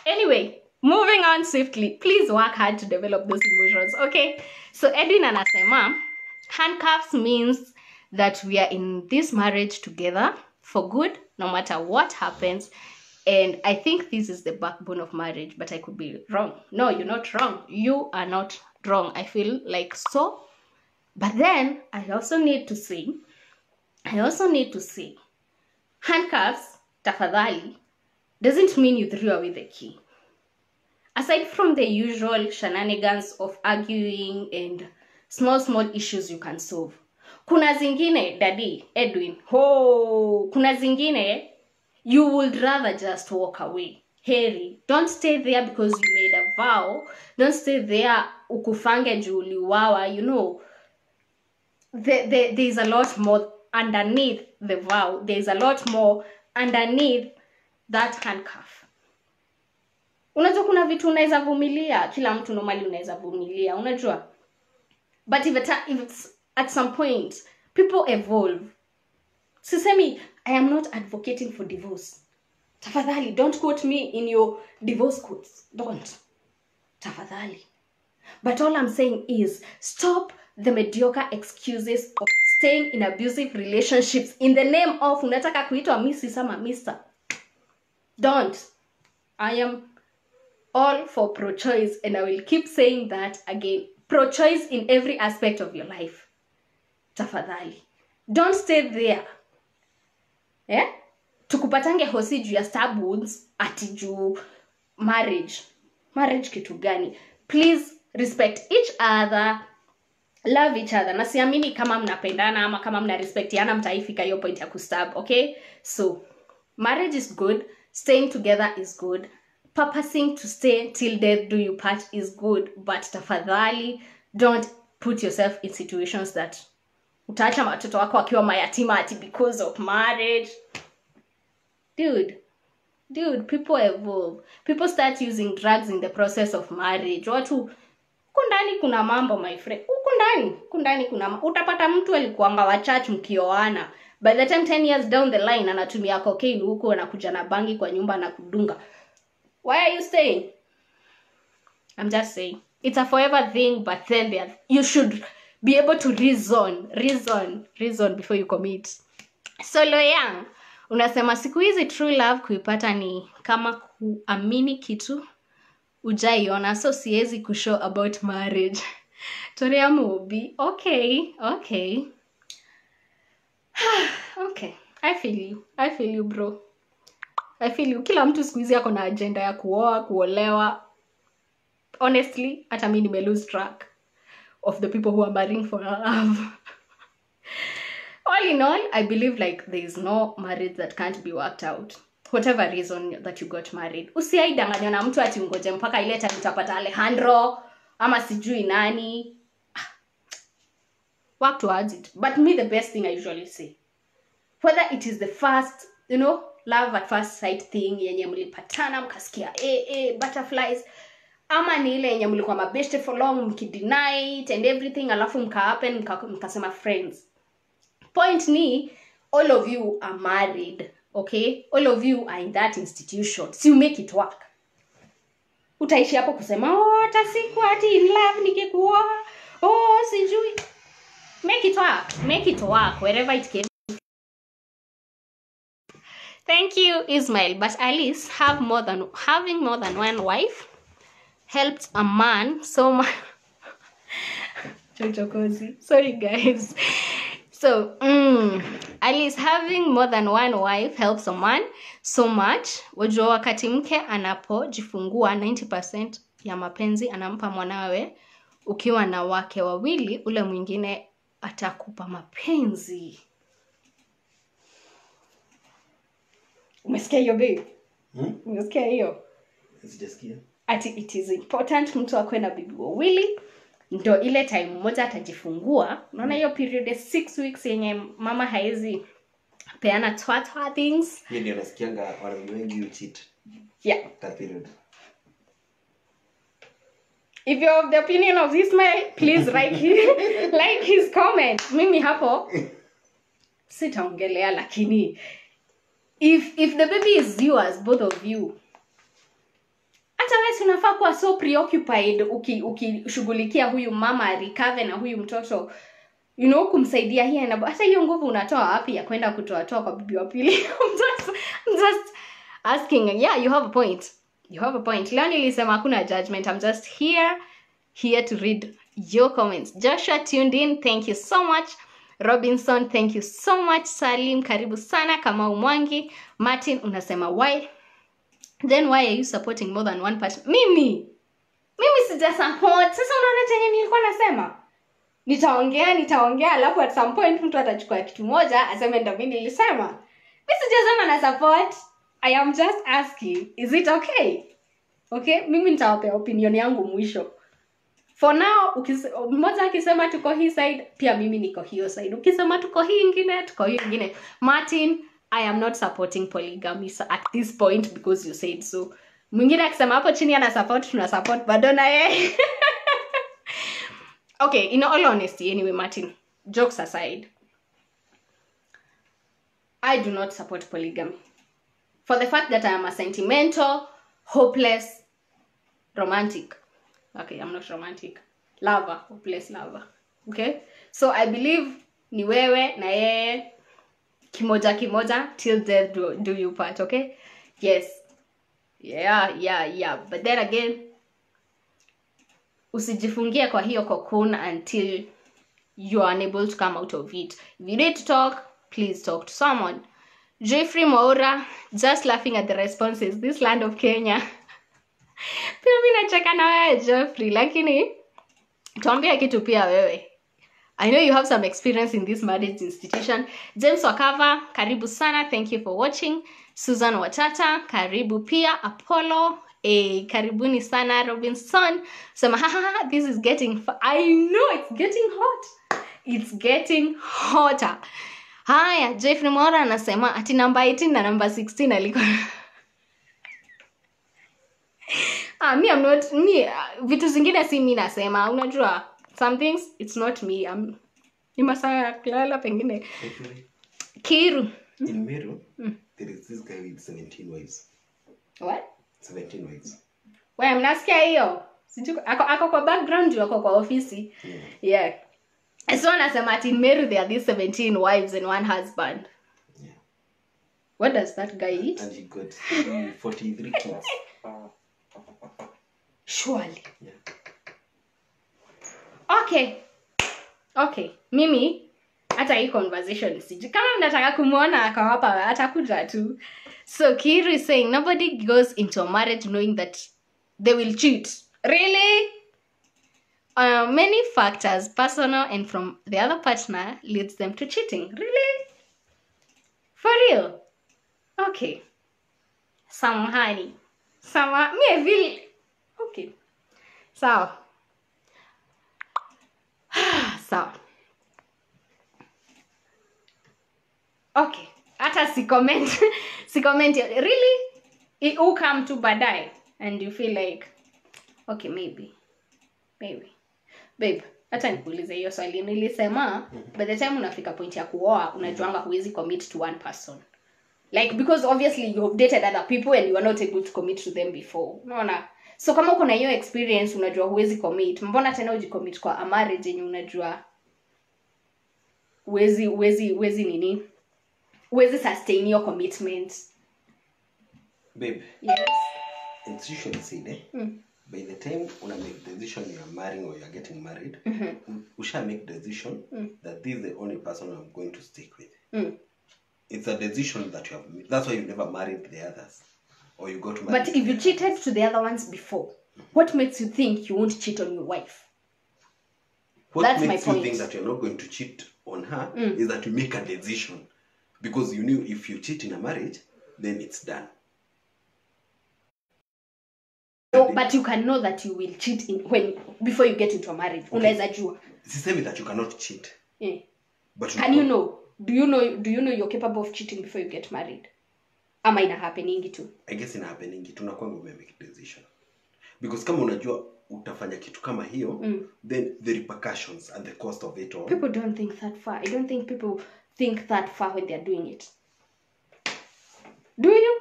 Anyway, moving on swiftly. Please work hard to develop those emotions, okay? So Edwin anasema, handcuffs means that we are in this marriage together for good, no matter what happens. And I think this is the backbone of marriage, but I could be wrong. No, you're not wrong. You are not wrong. I feel like so. But then I also need to say, handcuffs, tafadhali, doesn't mean you threw away the key. Aside from the usual shenanigans of arguing and small issues you can solve, kuna zingine, Daddy, Edwin, kuna zingine, you would rather just walk away. Heri, don't stay there because you made a vow. Don't stay there ukufange juu uliwawa. You know, there's a lot more underneath the vow. There's a lot more underneath that handcuff. Unajua kuna vitu unaweza vumilia, kila mtu normally unaweza vumilia, unajua. But if it's at some point, people evolve. Sisemi, I am not advocating for divorce. Tafadhali, don't quote me in your divorce quotes. Don't. Tafadhali. But all I'm saying is, stop the mediocre excuses of staying in abusive relationships in the name of unataka kuitwa Mrs. ama Mr. Don't. I am all for pro-choice, and I will keep saying that again. Pro-choice in every aspect of your life. Tafadhali. Don't stay there. Yeah? Tukupatange hosi juu ya stab wounds ati juu marriage. Marriage kitu gani? Please respect each other. Love each other. Na siamini kama mnapendana ama kama mna respectiana mtaifika hiyo point ya kustab, okay? So, marriage is good. Staying together is good. Purposing to stay till death do you part is good. But tafadhali, don't put yourself in situations that utaacha watoto wako wakiwa mayatima ati because of marriage. Dude, people evolve. People start using drugs in the process of marriage. Watu, huku ndani kuna mambo, my friend. Huku ndani kuna utapata mtu alikuanga wa church mkioana. By the time 10 years down the line, anatumia cocaine huko, anakuja na bangi kwa nyumba na kudunga. Why are you staying? I'm just saying. It's a forever thing, but then you should be able to reason before you commit. So Loyang, unasema siku hizi true love kuipata ni kama kuamini kitu ujaiona, so siwezi kushow about marriage. Torea Mobi. Okay. Okay. I feel you, bro. I feel you. Kila mtu siku hizi ako na agenda ya kuoa, kuolewa. Honestly, hata mimi nime lose track of the people who are marrying for love. All in all, I believe like there is no marriage that can't be worked out. Whatever reason that you got married. Usiaidanganywa na mtu ati ungoje mpaka ile time utapata Alejandro ama sijui nani. Work towards it. But me, the best thing I usually say, whether it is the first, love at first sight thing yenye mlipatana mkasikia butterflies, ama ni ile yenye mlikuwa mabeshte for long mkideny it and everything, alafu mkahappen mkasema friends. Point ni, all of you are married, okay? All of you are in that institution, so you make it work. Utaishi hapo kusema hata siku ati in love nikikuoa, sijui. Make it work wherever it came. Thank you, Ismail. But at least having more than one wife helped a man so much. Sorry, guys. So, at least having more than one wife helps a man so much. Wajua wakati mke anapojifungua 90% ya mapenzi anampa mwanawe. Ukiwa na wake wawili, ule mwingine atakupa mapenzi. Umesikia hiyo babe? Umesikia hiyo? Sijasikia. Ati it is important mtu akwe na bibi wawili, ndio ile time moja atajifungua. Unaona hiyo period 6 weeks yenye mama haizi peana twatwa things. Mimi ndio nasikianga wanaume wengi cheat. Yeah. That period. If you're of the opinion of Ismail, please like his comment. Mimi hapo sitaongelea, lakini if the baby is yours, both of you, hata wewe unafaa kuwa so preoccupied ukishughulikia huyu mama recover na huyu mtoto, kumsaidia hii na hata hiyo nguvu unatoa wapi ya kwenda kutoa kwa bibi wa pili? I'm just asking. Yeah, you have a point. Leo nilisema hakuna judgment. I'm just here to read your comments. Joshua tuned in. Thank you so much. Robinson, thank you so much. Salim, karibu sana. Kama Umwangi. Martin, unasema why? Then why are you supporting more than one person? Mimi sija support. Sasa unaona chenye nilikuwa nasema? Nitaongea alafu at some point mtu atachukua kitu moja aseme ndio mimi nilisema. Mimi sijasema na support. I am just asking, is it okay? Okay? Mimi nitawapea opinion yangu mwisho. For now, mmoja akisema tuko hii side, pia mimi niko hiyo side. Ukisema tuko hii ingine, tuko hiyo ingine. Martin, I am not supporting polygamy at this point because you said so. Mwingine akisema hapo chini ana support, tuna support bado na yeye. Okay, in all honesty, anyway, Martin, jokes aside, I do not support polygamy. For the fact that I am a sentimental, hopeless, romantic. Okay, I'm not romantic. Lover, hopeless lover. Okay? So I believe ni wewe na yeye kimoja till death do you part, okay? Yes. Yeah. But then again, usijifungie kwa hiyo cocoon until you are unable to come out of it. If you need to talk, please talk to someone. Jeffrey Maura, just laughing at the responses. This land of Kenya. Pia mimi nacheka na wewe Jeffrey, lakini tuambie kitu pia wewe. I know you have some experience in this marriage institution. James Wakava, karibu sana. Thank you for watching. Susan Watata, karibu pia. Apollo, karibuni sana. Robinson, sema this is getting I know it's getting hot. It's getting hotter. Haya, Jeffrey Mora anasema ati number 18 na number 16 aliko. Vitu zingine si mimi nasema, unajua. Some things it's not me. Ni masaa kulala pengine. Kiru. In Meru, there is this guy with 17 wives. What? 17 wives. Wewe mnasikia hiyo? Ako kwa background yako kwa ofisi. Yeah. So anasema ati in Meru there are these 17 wives and one husband. Yeah. What does that guy eat? And he got 43 kids. Surely. Yeah. Okay. Mimi hata hii conversation siji. Kama mnataka kumuona akawapa atakuja tu. So Kiru is saying nobody goes into a marriage knowing that they will cheat. Really? Many factors, personal and from the other partner, leads them to cheating. Really? For real? Okay. Samahani. Me feel okay. So okay. Hata si comment. Really? You come to badai and you feel like okay, maybe. Babe, hata nikuulize hiyo swali nilisema by the time unafika point ya kuoa unajuanga huwezi commit to one person. Like because obviously you have dated other people and you are not able to commit to them before. Unaona? So kama uko na hiyo experience unajua huwezi commit, mbona tena ujicommit kwa a marriage yenye unajua huwezi nini? Huwezi sustain your commitment. Babe. Yes. It's usually said, by the time you make the decision you are marrying or you are getting married, you shall make the decision that this is the only person I'm going to stick with. It's a decision that you have made. That's why you never married the others. Or you got married. But if you cheated to the other ones before, what makes you think you won't cheat on your wife? What makes you think that you're not going to cheat on her is that you make a decision. Because you knew if you cheat in a marriage, then it's done. No, but you can know that you will cheat before you get into a marriage. Unaweza jua. It's the same that you cannot cheat. Yeah. But can you know? Do you know you're capable of cheating before you get married? Ama ina happening too? I guess ina happening too. Unakuwa make a decision. Because kama unajua utafanya kitu kama hiyo, then the repercussions and the cost of it all. People don't think that far. I don't think people think that far when they're doing it. Do you?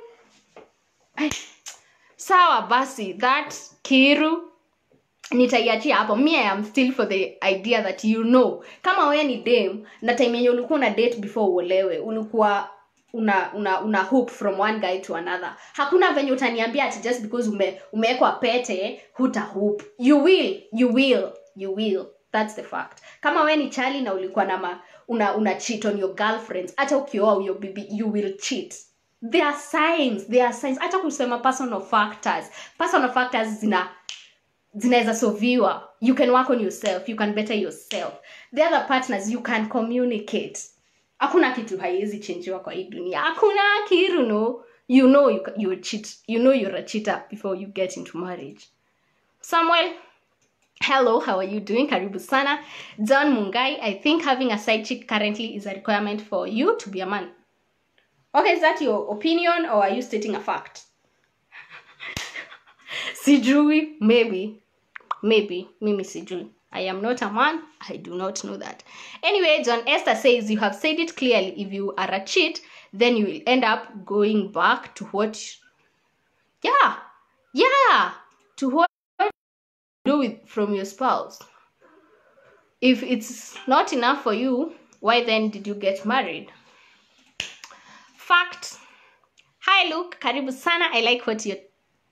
Sawa basi, that Kiru nitaiachia hapo. Me, I am still for the idea that you know. Kama wewe ni dem, na time yenye ulikuwa na date before uolewe, ulikuwa una hook from one guy to another. Hakuna venye utaniambia ati just because umewekwa pete huta hoop. You will. That's the fact. Kama wewe ni chali na ulikuwa na una cheat on your girlfriends, hata ukioa huyo bibi, you will cheat. There are signs. Hata kusema personal factors zinaweza solviwa. You can work on yourself, you can better yourself. The other partners, you can communicate. Hakuna kitu haiwezi changewa kwa hii dunia. Hakuna Kiru, no. You know you cheat. You know you're a cheater before you get into marriage. Samuel, hello, how are you doing? Karibu sana. John Mungai, I think having a side chick currently is a requirement for you to be a man. Okay, is that your opinion or are you stating a fact? Sijui, maybe. Mimi sijui. I am not a man. I do not know that. Anyway, John Esther says, you have said it clearly. If you are a cheat, then you will end up going back to what... Yeah. To what you do with from your spouse. If it's not enough for you, why then did you get married? Fact. Hi, Luke. Karibu sana. I like what you're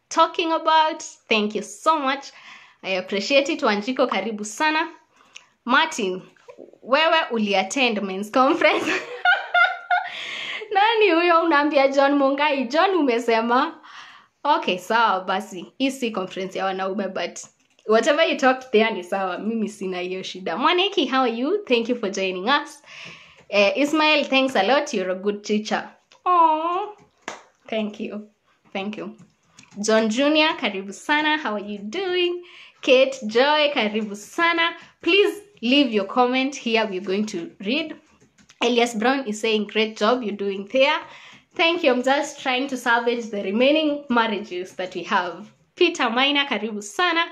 talking about. Thank you so much. I appreciate it. Wanjiko, karibu sana. Martin, wewe uliattend men's conference. Nani huyo unaambia John Mungai? John umesema? Okay, sawa basi. Hii conference ya wanaume, but whatever you talked there ni sawa. Mimi sina hiyo shida. Mwaneki, how are you? Thank you for joining us. Ismail, thanks a lot. You're a good teacher. Oh, thank you. Thank you. John Jr., karibu sana. How are you doing? Kate Joy, karibu sana. Please leave your comment here. We're going to read. Elias Brown is saying, great job you're doing there. Thank you. I'm just trying to salvage the remaining marriages that we have. Peter Maina, karibu sana.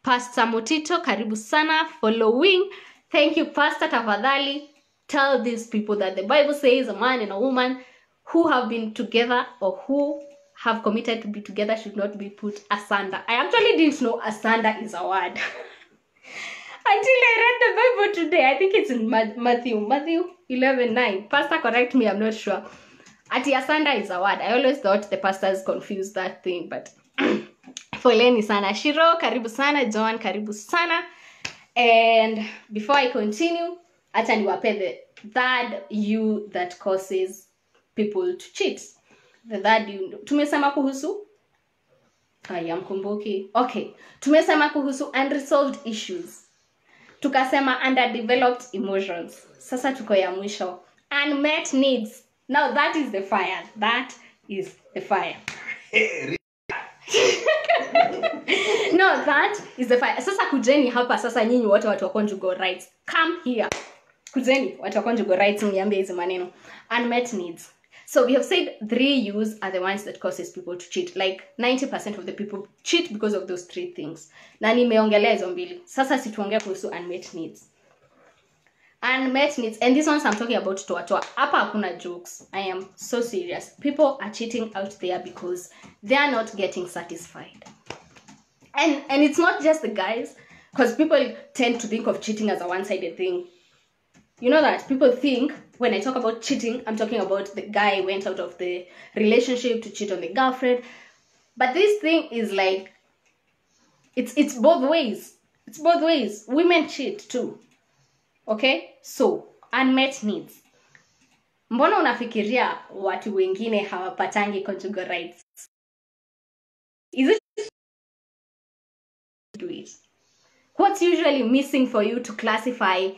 Pastor Motito, karibu sana. Following. Thank you, Pastor Tafadhali. Tell these people that the Bible says a man and a woman who have been together or who have committed to be together should not be put asunder. I actually didn't know asunder is a word. Until I read the Bible today. I think it's in Matthew 11:9. Pastor, correct me, I'm not sure. Ati asunder is a word. I always thought the pastors confused that thing, but foleni sana. Shiro, karibu sana. John, karibu sana. And before I continue, acha niwape the third you that causes people to cheat. The third you. Tumesema kuhusu? Yamkumbuki. Okay. Tumesema kuhusu unresolved issues. Tukasema underdeveloped emotions. Sasa tuko ya mwisho. Unmet needs. Now that is the fire. That is the fire. No, that is the fire. Sasa kujeni hapa, sasa nyinyi wote watu wa conjugal rights. Come here. Kujeni watu wa conjugal rights, mniambie hizo maneno. Unmet needs. So we have said 3 U's are the ones that causes people to cheat. Like 90% of the people cheat because of those 3 things. Na nimeongelea hizo mbili. Sasa situongea kuhusu unmet needs. Unmet needs, and these ones I'm talking about toa. Hapa hakuna jokes. I am so serious. People are cheating out there because they are not getting satisfied. And it's not just the guys, because people tend to think of cheating as a one-sided thing. You know that people think when I talk about cheating, I'm talking about the guy went out of the relationship to cheat on the girlfriend. But this thing is like, it's both ways. It's both ways. Women cheat too. Okay? So, unmet needs. Mbona unafikiria watu wengine hawapatangi conjugal rights? Is it do it? What's usually missing for you to classify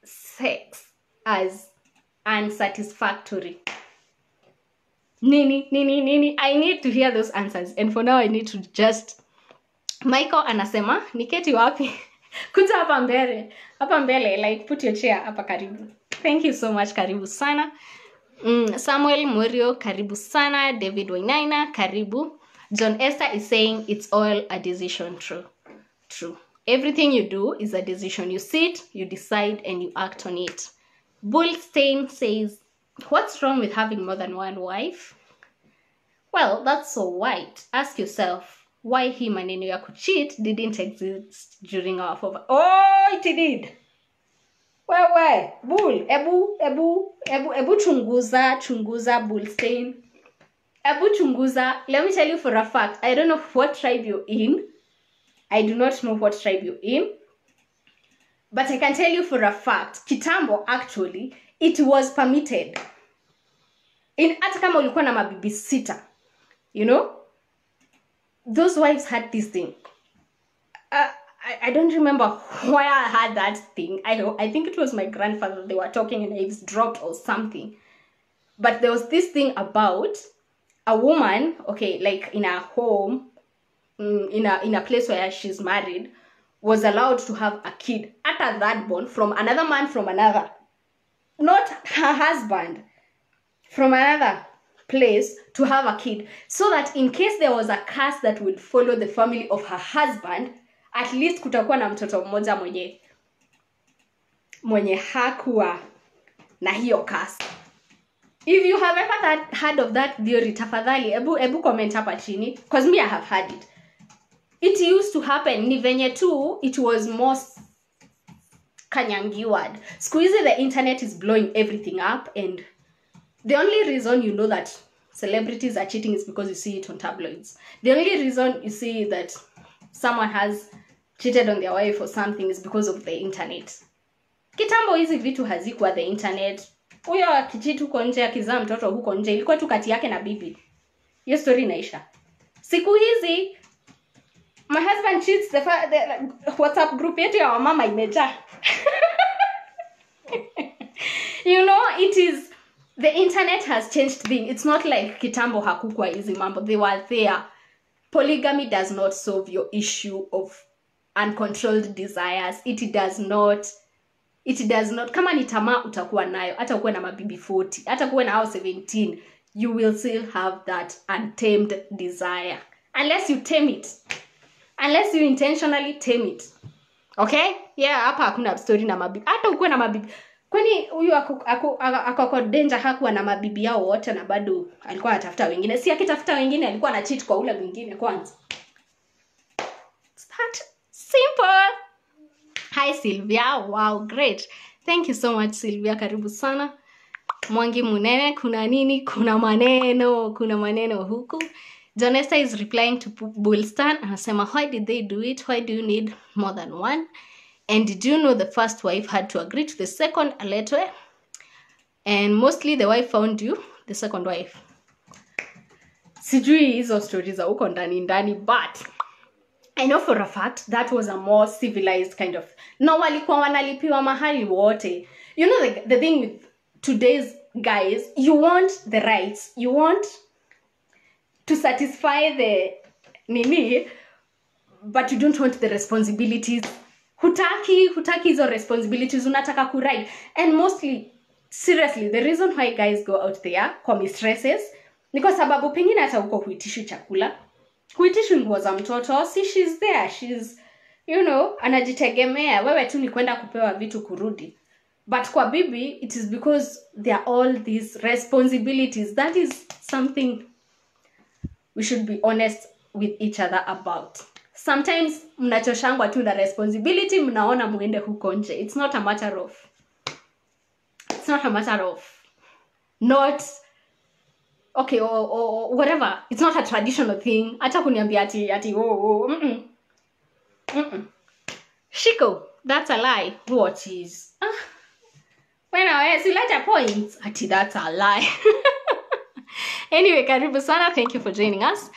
sex as unsatisfactory? Nini. I need to hear those answers. And for now, I need to just... Michael anasema, niketi wapi? Kuja hapa mbele. Hapa mbele, like put your chair hapa karibu. Thank you so much, karibu sana. Samuel Murio, karibu sana. David Wainaina, karibu. John Esther is saying it's all a decision. True. Everything you do is a decision. You sit, you decide, and you act on it. Bullstein says, what's wrong with having more than one wife? Well, that's so white. Ask yourself why him maneno ya kucheat didn't exist during our forever. Oh, it did. Wewe, bull, ebu chunguza, Bullstein. Ebu chunguza. Let me tell you for a fact, I don't know what tribe you're in. I do not know what tribe you're in. But I can tell you for a fact, kitambo actually, it was permitted. In hata kama ulikuwa na mabibi sita, you know, those wives had this thing. I don't remember why I had that thing. I think it was my grandfather. They were talking and it dropped or something. But there was this thing about a woman, okay, like in a home, in a place where she's married, was allowed to have a kid after that born from another man from another. Not her husband. From another place to have a kid. So that in case there was a curse that would follow the family of her husband, at least kutakuwa na mtoto mmoja mwenye hakuwa na hiyo curse. If you have ever heard of that theory, tafadhali, ebu comment hapa chini. Because me, I have heard it. It used to happen. Ni venye tu, it was most kanyangiwad. Squeezy, the internet is blowing everything up. And the only reason you know that celebrities are cheating is because you see it on tabloids. The only reason you see that someone has cheated on their wife or something is because of the internet. Kitambo hizi vitu hazikuwa the internet. Huyo akicheat huko nje akizaa mtoto huko nje ilikuwa tu kati yake na bibi. Hiyo story inaisha. Siku hizi my husband cheats, the WhatsApp group yetu ya mama imejaa. You know, it is, the internet has changed things. It's not like kitambo hakukwa hizi mambo. They were there. Polygamy does not solve your issue of uncontrolled desires. It does not. Kama ni tamaa utakuwa nayo, hata ukuwe na mabibi 40, hata kuwe na hao 17, you will still have that untamed desire. Unless you tame it. Unless you intentionally tame it. Okay? Yeah, hapa hakuna story na mabibi. Hata ukuwe na mabibi. Kwani huyu ako danger hakuwa na mabibi yao wote na bado alikuwa anatafuta wengine. Si akitafuta wengine alikuwa na cheat kwa ule mwingine kwanza. It's that simple. Hi Sylvia. Wow, great. Thank you so much Sylvia. Karibu sana. Mwangi Munene, kuna nini? Kuna maneno huku. Jonesta is replying to Bullstan. Anasema, why did they do it? Why do you need more than one? And did you know the first wife had to agree to the second aletwe? And mostly the wife found you, the second wife. Sijui hizo stories za huko ndani, but I know for a fact that was a more civilized kind of. No, walikuwa wanalipiwa mahali wote. You know the thing with today's guys, you want the rights, you want to satisfy the nini, but you don't want the responsibilities. Hutaki hizo responsibilities, unataka kuride. And mostly, seriously, the reason why guys go out there kwa mistresses ni kwa sababu pengine hata huko huitishi chakula, huitishi nguo za mtoto. See, she's there, she's, you know, anajitegemea. Wewe tu ni kwenda kupewa vitu kurudi. But kwa bibi, it is because there are all these responsibilities. That is something we should be honest with each other about. Sometimes mnachoshangwa tu na responsibility, mnaona muende huko nje. It's not a matter of not okay or whatever. It's not a traditional thing. Acha kuniambia ati Shiko, that's a lie. What is? When I see like a point, ati that's a lie. Anyway, karibu sana. Thank you for joining us.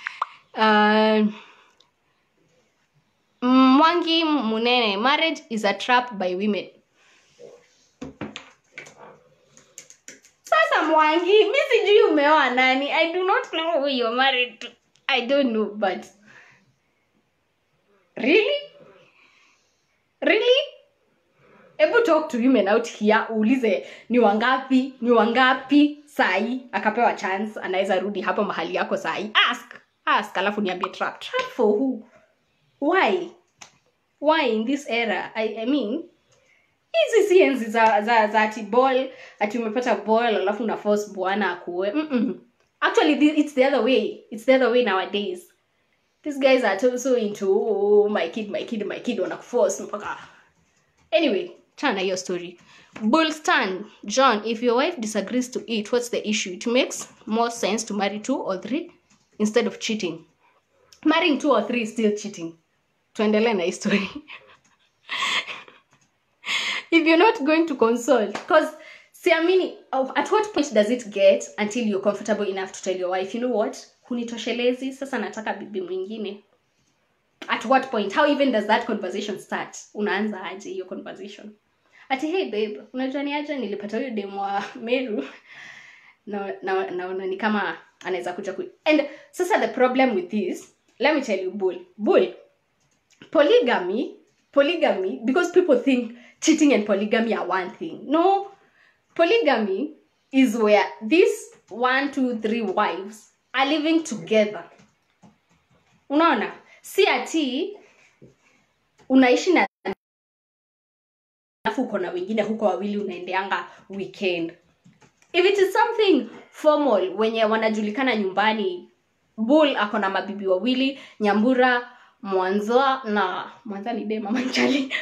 Mwangi Munene, marriage is a trap by women. Sasa Mwangi, mimi sijui umeoa nani. I do not know who you're married to. I don't know, but really? Ebu talk to women out here, uulize ni wangapi sai akapewa chance anaweza rudi hapo mahali yako sai. Ask alafu niambie trap for who? Why in this era? I mean, hizi science za ati ball, ati umepata ball alafu una force bwana akuwe. Actually it's the other way nowadays. These guys are so into my kid wanakuforce mpaka. Anyway, chana your story. Bullstan, John, if your wife disagrees to eat, what's the issue? It makes more sense to marry 2 or 3 instead of cheating. Marrying 2 or 3 is still cheating. Tuendelee na story. If you're not going to consult, because siamini, at what point does it get until you're comfortable enough to tell your wife, you know what, hunitoshelezi, sasa nataka bibi mwingine? At what point? How even does that conversation start? Unaanza aje hiyo conversation? Ati, hey babe, unajua ni aje nilipata huyo demo wa Meru na ni kama anaweza kuja and sasa the problem with this, let me tell you, bull. Polygamy, because people think cheating and polygamy are one thing. No, polygamy is where these 1, 2, 3 wives are living together. Unaona? Si ati unaishi na afu uko na wengine huko wawili unaendeanga weekend. If it is something formal, wenye wanajulikana nyumbani, bull ako na mabibi wawili, Nyambura, Mwanza ni de mama Nchali.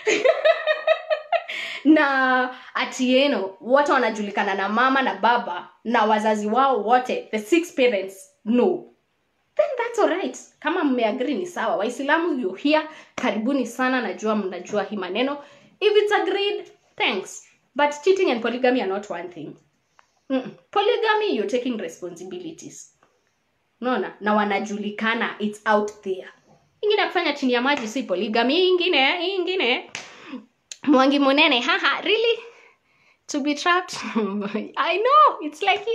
na atieno wote wanajulikana na mama na baba na wazazi wao wote, the 6 parents, no, then that's alright. Kama mmeagree ni sawa. Waislamu you here, karibuni sana, najua mnajua hii maneno. If it's agreed, thanks. But cheating and polygamy are not one thing. Polygamy, you're taking responsibilities. Unaona? Na wanajulikana, it's out there. Ingine kufanya chini ya maji si polygamy, ingine. Mwangi Munene, haha, really? To be trapped? I know, it's like,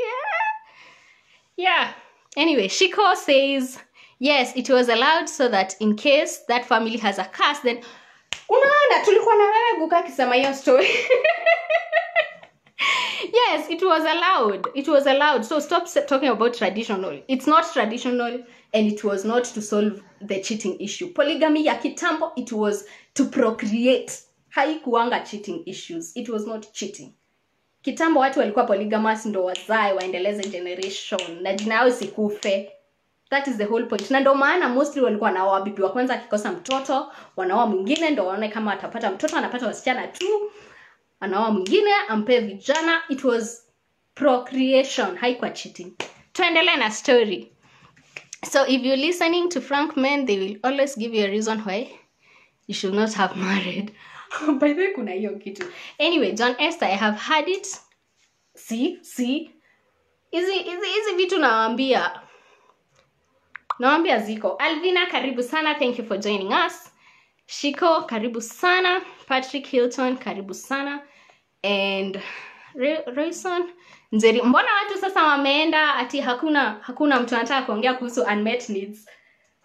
yeah. Anyway, Shiko says, yes, it was allowed so that in case that family has a curse, then unaona tulikuwa na wewe Guka kisema hiyo story. Yes, it was allowed. It was allowed. So stop talking about traditional. It's not traditional, and it was not to solve the cheating issue. Polygamy ya kitambo, it was to procreate. Haikuanga cheating issues. It was not cheating. Kitambo watu walikuwa polygamous ndo wazae waendeleze generation na jina yao isikufe. That is the whole point. Na ndo maana mostly walikuwa wanaoa bibi wa kwanza akikosa mtoto, wanaoa mwingine ndo waone kama atapata mtoto, anapata wasichana tu. Anaoa mwingine, ampe vijana. It was procreation, haikuwa cheating. Tuendelee na story. So if you're listening to frank men, they will always give you a reason why you should not have married. By the way, kuna hiyo kitu. Anyway, John Esther, I have had it. See? Hizi vitu nawaambia. Nawaambia ziko. Alvina, karibu sana. Thank you for joining us. Shiko, karibu sana. Patrick Hilton, karibu sana. And Rayson, Nzeri. Mbona watu sasa wameenda ati hakuna mtu anataka kuongea kuhusu unmet needs?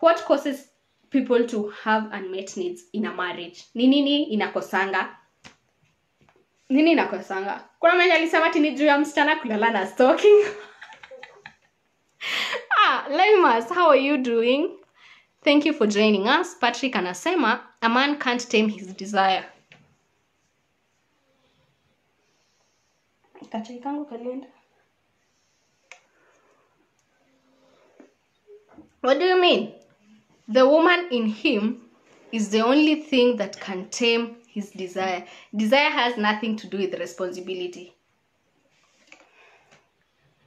What causes people to have unmet needs in a marriage? Nini inakosanga? Kuna mwenye alisema ati ni juu ya msichana kulala na stalking. Lemas, how are you doing? Thank you for joining us. Patrick anasema, a man can't tame his desire. Kachikangu kalenda. What do you mean? The woman in him is the only thing that can tame his desire. Desire has nothing to do with responsibility.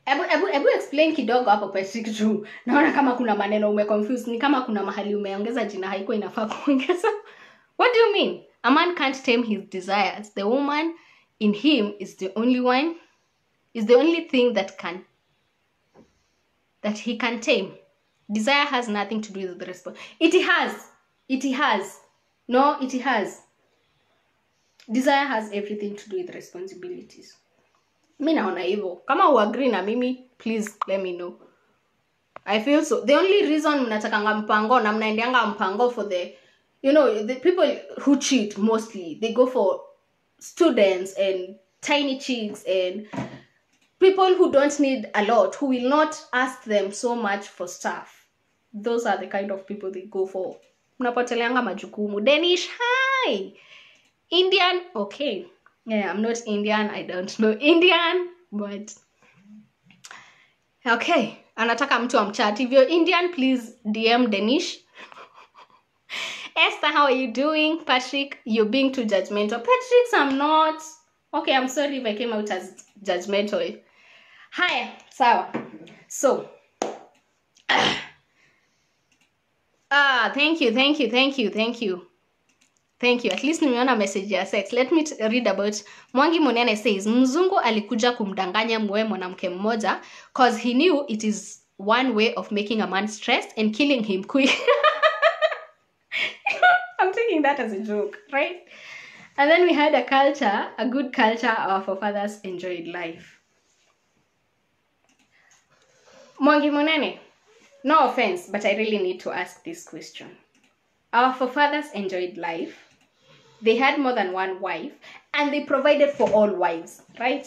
Ebu explain kidogo hapo Patrick juu. Naona kama kuna maneno umeconfuse, ni kama kuna mahali umeongeza jina haiko inafaa kuongeza. What do you mean? A man can't tame his desires. The woman in him is the only thing that he can tame. Desire has nothing to do with the response. It has. No, it has. Desire has everything to do with responsibilities. Mimi naona hivyo. Kama uagree na mimi, please let me know. I feel so. The only reason mnatakanga mpango na mnaendeanga mpango for the people who cheat mostly, they go for students and tiny chicks and people who don't need a lot, who will not ask them so much for stuff. Those are the kind of people they go for. Mnapoteleanga majukumu. Danish, hi! Indian, okay. Yeah, I'm not Indian. I don't know Indian, but okay. Anataka mtu amchat. If you're Indian, please DM Danish. Esther, how are you doing? Patrick, you're being too judgmental. Patrick, I'm not. Okay, I'm sorry if I came out as judgmental. Hi, sawa. So, thank you. At least nimeona message ya sex. Let me read about. Mwangi Munene says, mzungu alikuja kumdanganya muwe mwanamke mmoja cause he knew it is one way of making a man stressed and killing him quick. I'm taking that as a joke, right? And then we had a good culture our forefathers enjoyed life. Mwangi Munene, no offense, but I really need to ask this question. Our forefathers enjoyed life. They had more than one wife and they provided for all wives, right?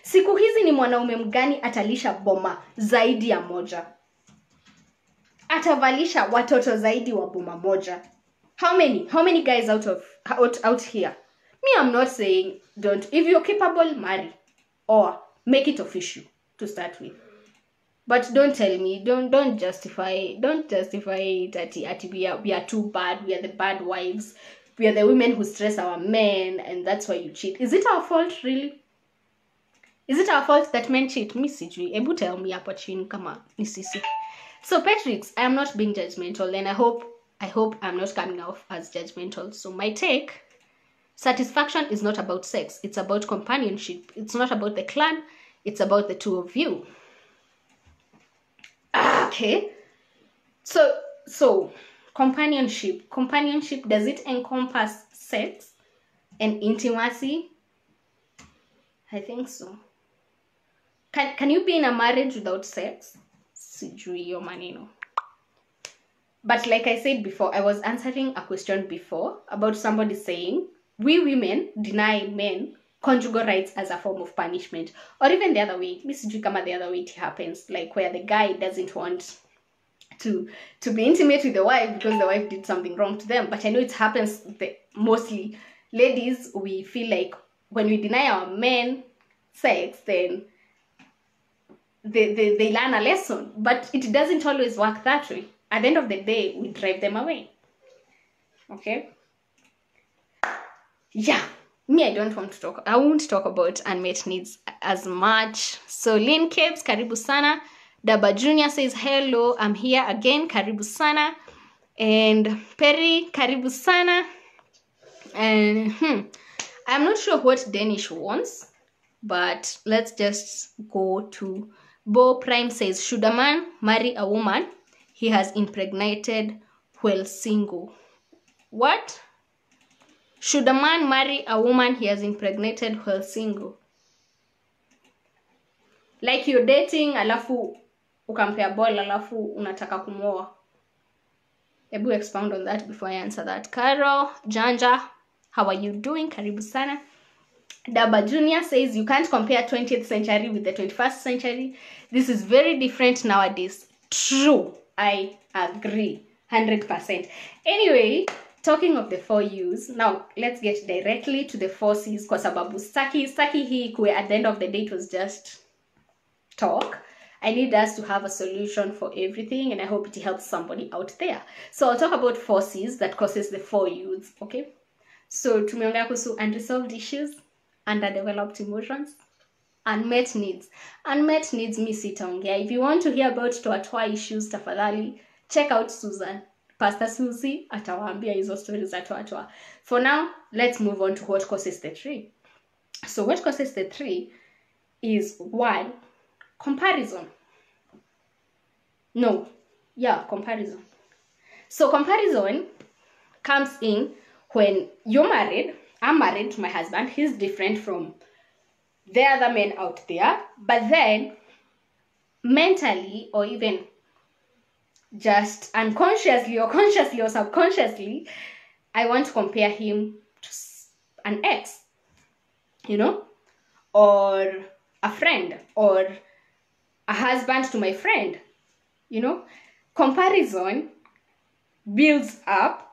Siku hizi ni mwanaume mgani atalisha boma zaidi ya moja? Atavalisha watoto zaidi wa boma moja? How many guys out here? Me, I'm not saying don't. If you're capable, marry or make it official to start with. But don't tell me, don't justify it that we are too bad, we are the bad wives. we are the women who stress our men, and that's why you cheat. Is it our fault, really? Is it our fault that men cheat? Me sijui. Ebu tell me hapo chini kama ni sisi. So Patricks, I am not being judgmental, and I hope I'm not coming off as judgmental. So my take, satisfaction is not about sex. It's about companionship. It's not about the clan. It's about the two of you. Okay. So companionship. Companionship, does it encompass sex and intimacy? I think so. Can you be in a marriage without sex? Sijui yo maneno. But like I said before, I was answering a question before about somebody saying, we women deny men conjugal rights as a form of punishment. Or even the other way. Sijui kama the other way it happens. Like where the guy doesn't want to be intimate with the wife because the wife did something wrong to them. But I know it happens mostly. Ladies, we feel like when we deny our men sex, then they learn a lesson. But it doesn't always work that way. At the end of the day, we drive them away. Okay? Yeah. Me, I won't talk about unmet needs as much. So Lynn Capes, karibu sana. Daba Junior says, hello, I'm here again, karibu sana. And Perry, karibu sana. And I'm not sure what Danish wants, but let's just go to Bo Prime says, should a man marry a woman he has impregnated while single? What? Should a man marry a woman he has impregnated while single? Like you're dating, alafu ukampea ball, alafu unataka kumuoa. Ebu expound on that before I answer that. Carol, Janja, how are you doing? Karibu sana. Daba Junior says, you can't compare 20th century with the 21st century. This is very different nowadays. True. I agree. 100%. Anyway, talking of the 4 U's, now let's get directly to the 4 C's kwa sababu staki hii kwe at the end of the day it was just talk. I need us to have a solution for everything, and I hope it helps somebody out there. So I'll talk about 4 C's that causes the 4 U's, okay? So tumeongea kuhusu unresolved issues, underdeveloped emotions, unmet needs. Unmet needs mi sitaongea. If you want to hear about toa issues, tafadhali check out Susan. Pastor Susie atawaambia hizo stories za toa. For now, let's move on to what causes the 3. So what causes the 3 is 1, comparison. Comparison. So comparison comes in when you're married. I'm married to my husband. He's different from the other men out there. But then, mentally, or even just unconsciously, or consciously, or subconsciously, I want to compare him to an ex, or a friend, or a husband to my friend, Comparison builds up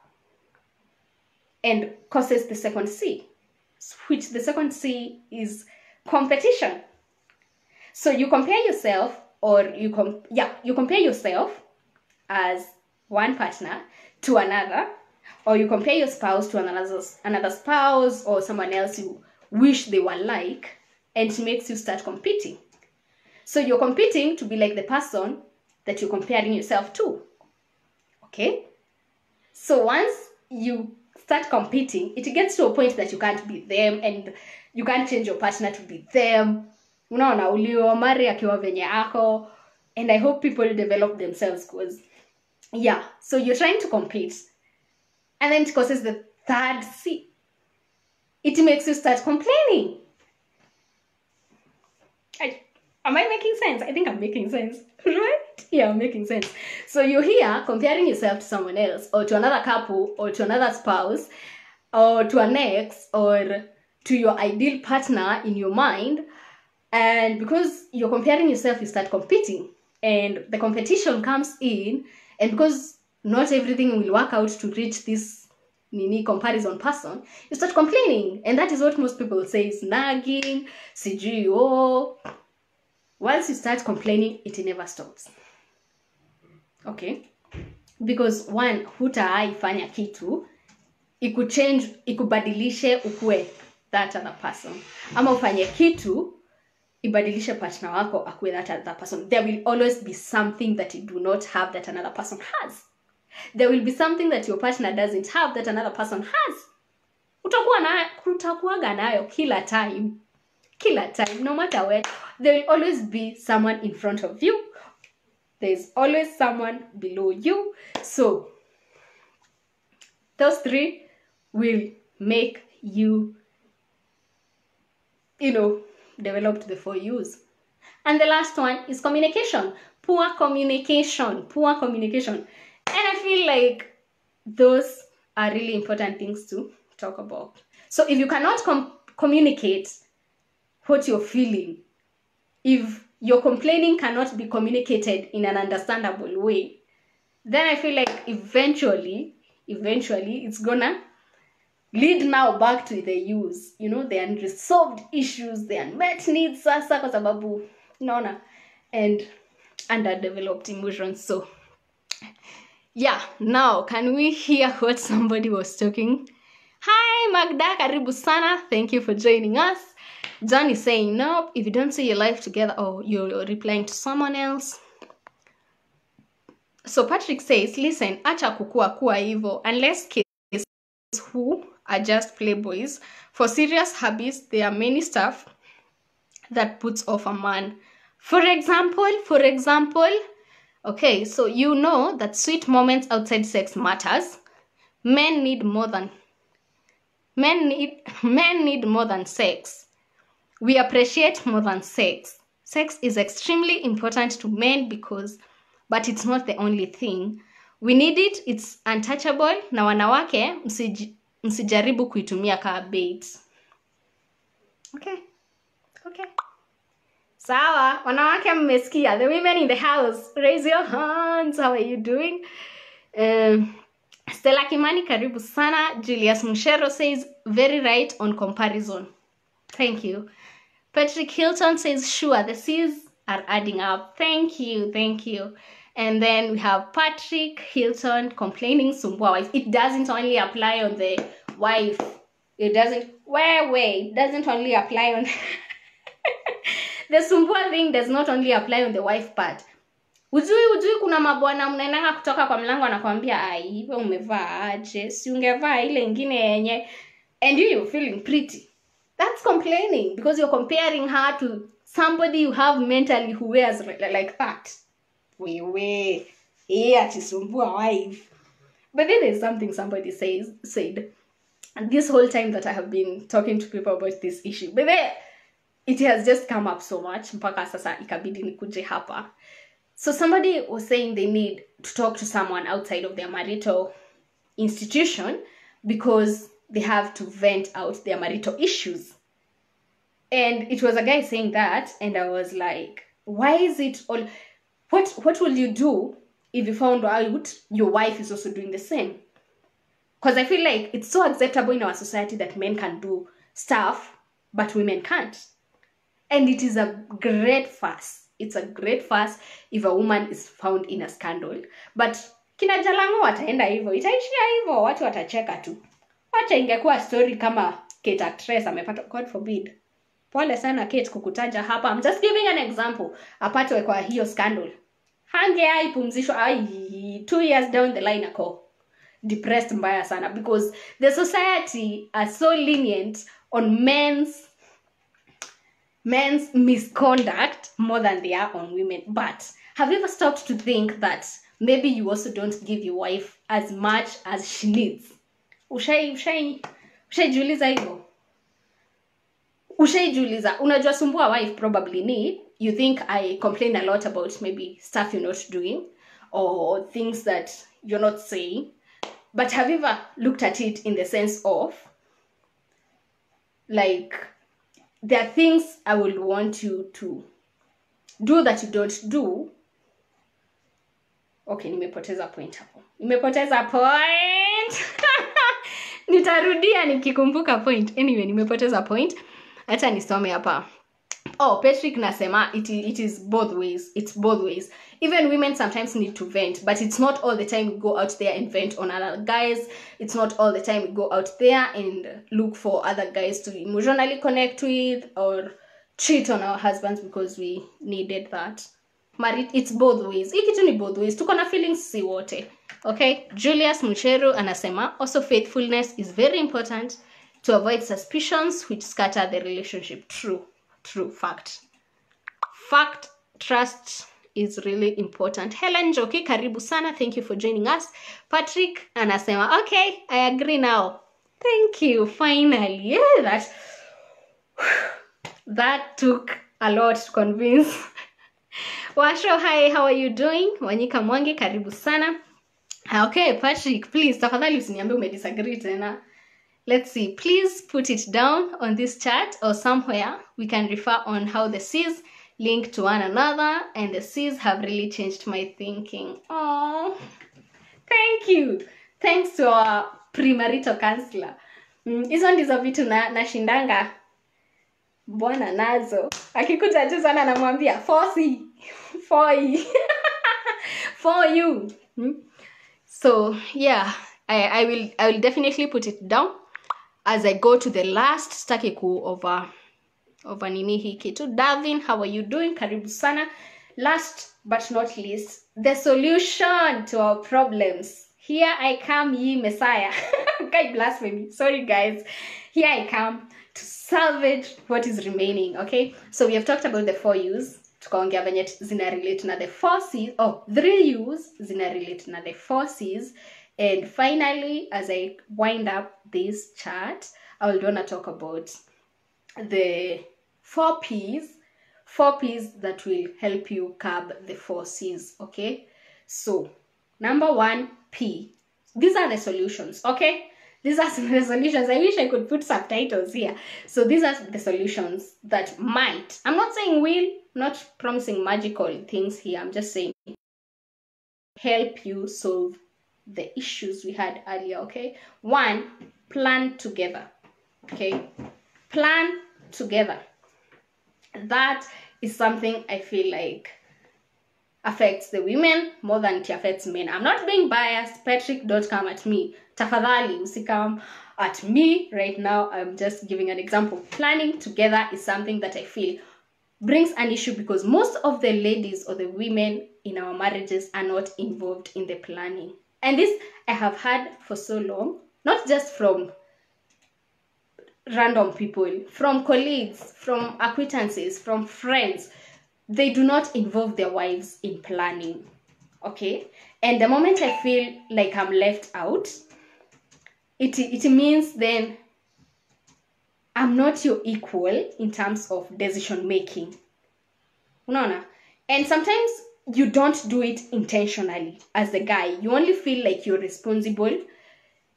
and causes the second C, which the second C is competition. So you compare yourself, or you compare yourself as one partner to another, or you compare your spouse to another spouse, or someone else you wish they were like, and it makes you start competing. So you're competing to be like the person that you're comparing yourself to. Okay? So once you start competing, it gets to a point that you can't be them, and you can't change your partner to be them. Unaona uliomari akiwa venye ako, and I hope people develop themselves, because so you're trying to compete, and then it causes the 3rd C. It makes you start complaining. Am I making sense? I think I'm making sense, right? Yeah, I'm making sense. So you're here comparing yourself to someone else, or to another couple, or to another spouse, or to an ex, or to your ideal partner in your mind. And because you're comparing yourself, you start competing. And the competition comes in, and because not everything will work out to reach this comparison person, you start complaining. And that is what most people say is nagging, CGO. Once you start complaining, it never stops. Okay? Because one, hutaifanya kitu ikubadilishe ukue that other person. Ama ufanye kitu ibadilishe partner wako akue that other person. There will always be something that you do not have that another person has. There will be something that your partner doesn't have that another person has. Utakuwaga nayo kila time. Kila time, no matter where. There will always be someone in front of you. There's always someone below you. So, those three will make you, develop the 4 U's. And the last one is communication. Poor communication. Poor communication. And I feel like those are really important things to talk about. So if you cannot communicate what you're feeling, if your complaining cannot be communicated in an understandable way, then I feel like eventually it's gonna lead now back to the U's, the unresolved issues, the unmet needs, sasa kwa sababu naona, and underdeveloped emotions. So yeah, now can we hear what somebody was talking? Hi Magda, karibu sana. Thank you for joining us. John is saying, nope, if you don't see your life together, or you're replying to someone else. So Patrick says, listen, acha kukua hivo, unless kids who are just playboys. For serious habits, there are many stuff that puts off a man. For example, okay, so you know that sweet moments outside sex matters. Men need more than sex. We appreciate more than sex. Sex is extremely important to men but it's not the only thing. We need it, it's untouchable, na wanawake msijaribu kuitumia kama bait. Okay. Sawa, wanawake mmesikia. The women in the house, raise your hands. How are you doing? Stella Kimani, karibu sana. Julius Mushero says, very right on comparison. Thank you. Patrick Hilton says, sure, the C's are adding up. Thank you. And then we have Patrick Hilton complaining, sumbua wife. It doesn't only apply on the wife. It doesn't only apply on... The sumbua thing does not only apply on the wife part. Ujui kuna mabwana mnaendanga kutoka kwa mlango anakuambia ai wewe umevaa aje, si ungevaa ile ingine yenye, and you're feeling pretty. That's complaining because you're comparing her to somebody you have mentally who wears like that. Chisumbua wife. But then there's something somebody said this whole time that I have been talking to people about this issue. But then it has just come up so much mpaka sasa ikabidi nikuje hapa. So somebody was saying they need to talk to someone outside of their marital institution because they have to vent out their marital issues. And it was a guy saying that, and I was like, why is it all... What will you do if you found out your wife is also doing the same? Because I feel like it's so acceptable in our society that men can do stuff, but women can't. And it is a great fuss. It's a great fuss if a woman is found in a scandal. But kina Jalango wataenda hivyo, itaishia hivyo, watu watacheka tu. Wacha ingekuwa story kama Kate actress amepata, God forbid. Pole sana Kate kukutaja hapa. I'm just giving an example. Apatwe kwa hiyo scandal. Ipumzishwa 2 years down the line ako depressed mbaya sana because the society are so lenient on men's misconduct more than they are on women. But have you ever stopped to think that maybe you also don't give your wife as much as she needs? Ushaijuliza hivyo? Ushaijuliza, unajua sumbua wife probably need. You think I complain a lot about maybe stuff you're not doing or things that you're not saying. But have you ever looked at it in the sense of, like, there are things I will want you to do that you don't do. Okay, nimepoteza point hapo. Nitarudia nikikumbuka point. Anyway, nimepoteza point. Acha nisome hapa. Oh, Patrick nasema, it is both ways. It's both ways. Even women sometimes need to vent, but it's not all the time we go out there and vent on other guys. It's not all the time we go out there and look for other guys to emotionally connect with or cheat on our husbands because we needed that. It's both ways. Hii kitu ni both ways. Tuko na feelings si wote. Okay? Julius Mucheru anasema, also faithfulness is very important to avoid suspicions which scatter the relationship. True. Fact. Trust is really important. Helen Joki, karibu sana. Thank you for joining us. Patrick anasema, okay, I agree now. Thank you. Finally. Yeah, that took a lot to convince. Washo, hi, how are you doing? Wanyika Mwangi, karibu sana. Okay, Patrick, please, tafadhali usiniambie umedisagree tena. Let's see. Please put it down on this chat or somewhere. We can refer on how the C's link to one another, and the C's have really changed my thinking. Oh, thank you. Thanks to our premarital counselor. Hizo ndizo vitu nashindanga bwana nazo. Akikuja tu sana namwambia for you. So yeah, I will definitely put it down as I go to the last stakiku over nini hiki tu. Darwin, how are you doing? Karibu sana. Last but not least, the solution to our problems. Here I come, ye Messiah. God blasphemy. Sorry guys. Here I come to salvage what is remaining. Okay, so we have talked about the 4 U's. Tukaongea venye zina relate na the 4 C's. 3 U's zina relate na the 4 C's. And finally, as I wind up this chat, I will want to talk about the 4 P's that will help you curb the 4 C's. Okay, so number 1, P. These are the solutions. Okay, these are the solutions. I wish I could put subtitles here. So these are the solutions that might, I'm not saying will, not promising magical things here. I'm just saying help you solve the issues we had earlier. Okay, 1, plan together. Okay, plan together. That is something I feel like affects the women more than it affects men. I'm not being biased. Patrick, don't come at me. Tafadhali, usikam at me right now. I'm just giving an example. Planning together is something that I feel brings an issue because most of the ladies or the women in our marriages are not involved in the planning. And this I have heard for so long, not just from random people, from colleagues, from acquaintances, from friends. They do not involve their wives in planning. Okay, and the moment I feel like I'm left out, it means then I'm not your equal in terms of decision making. Unaona? And sometimes you don't do it intentionally as the guy. You only feel like you're responsible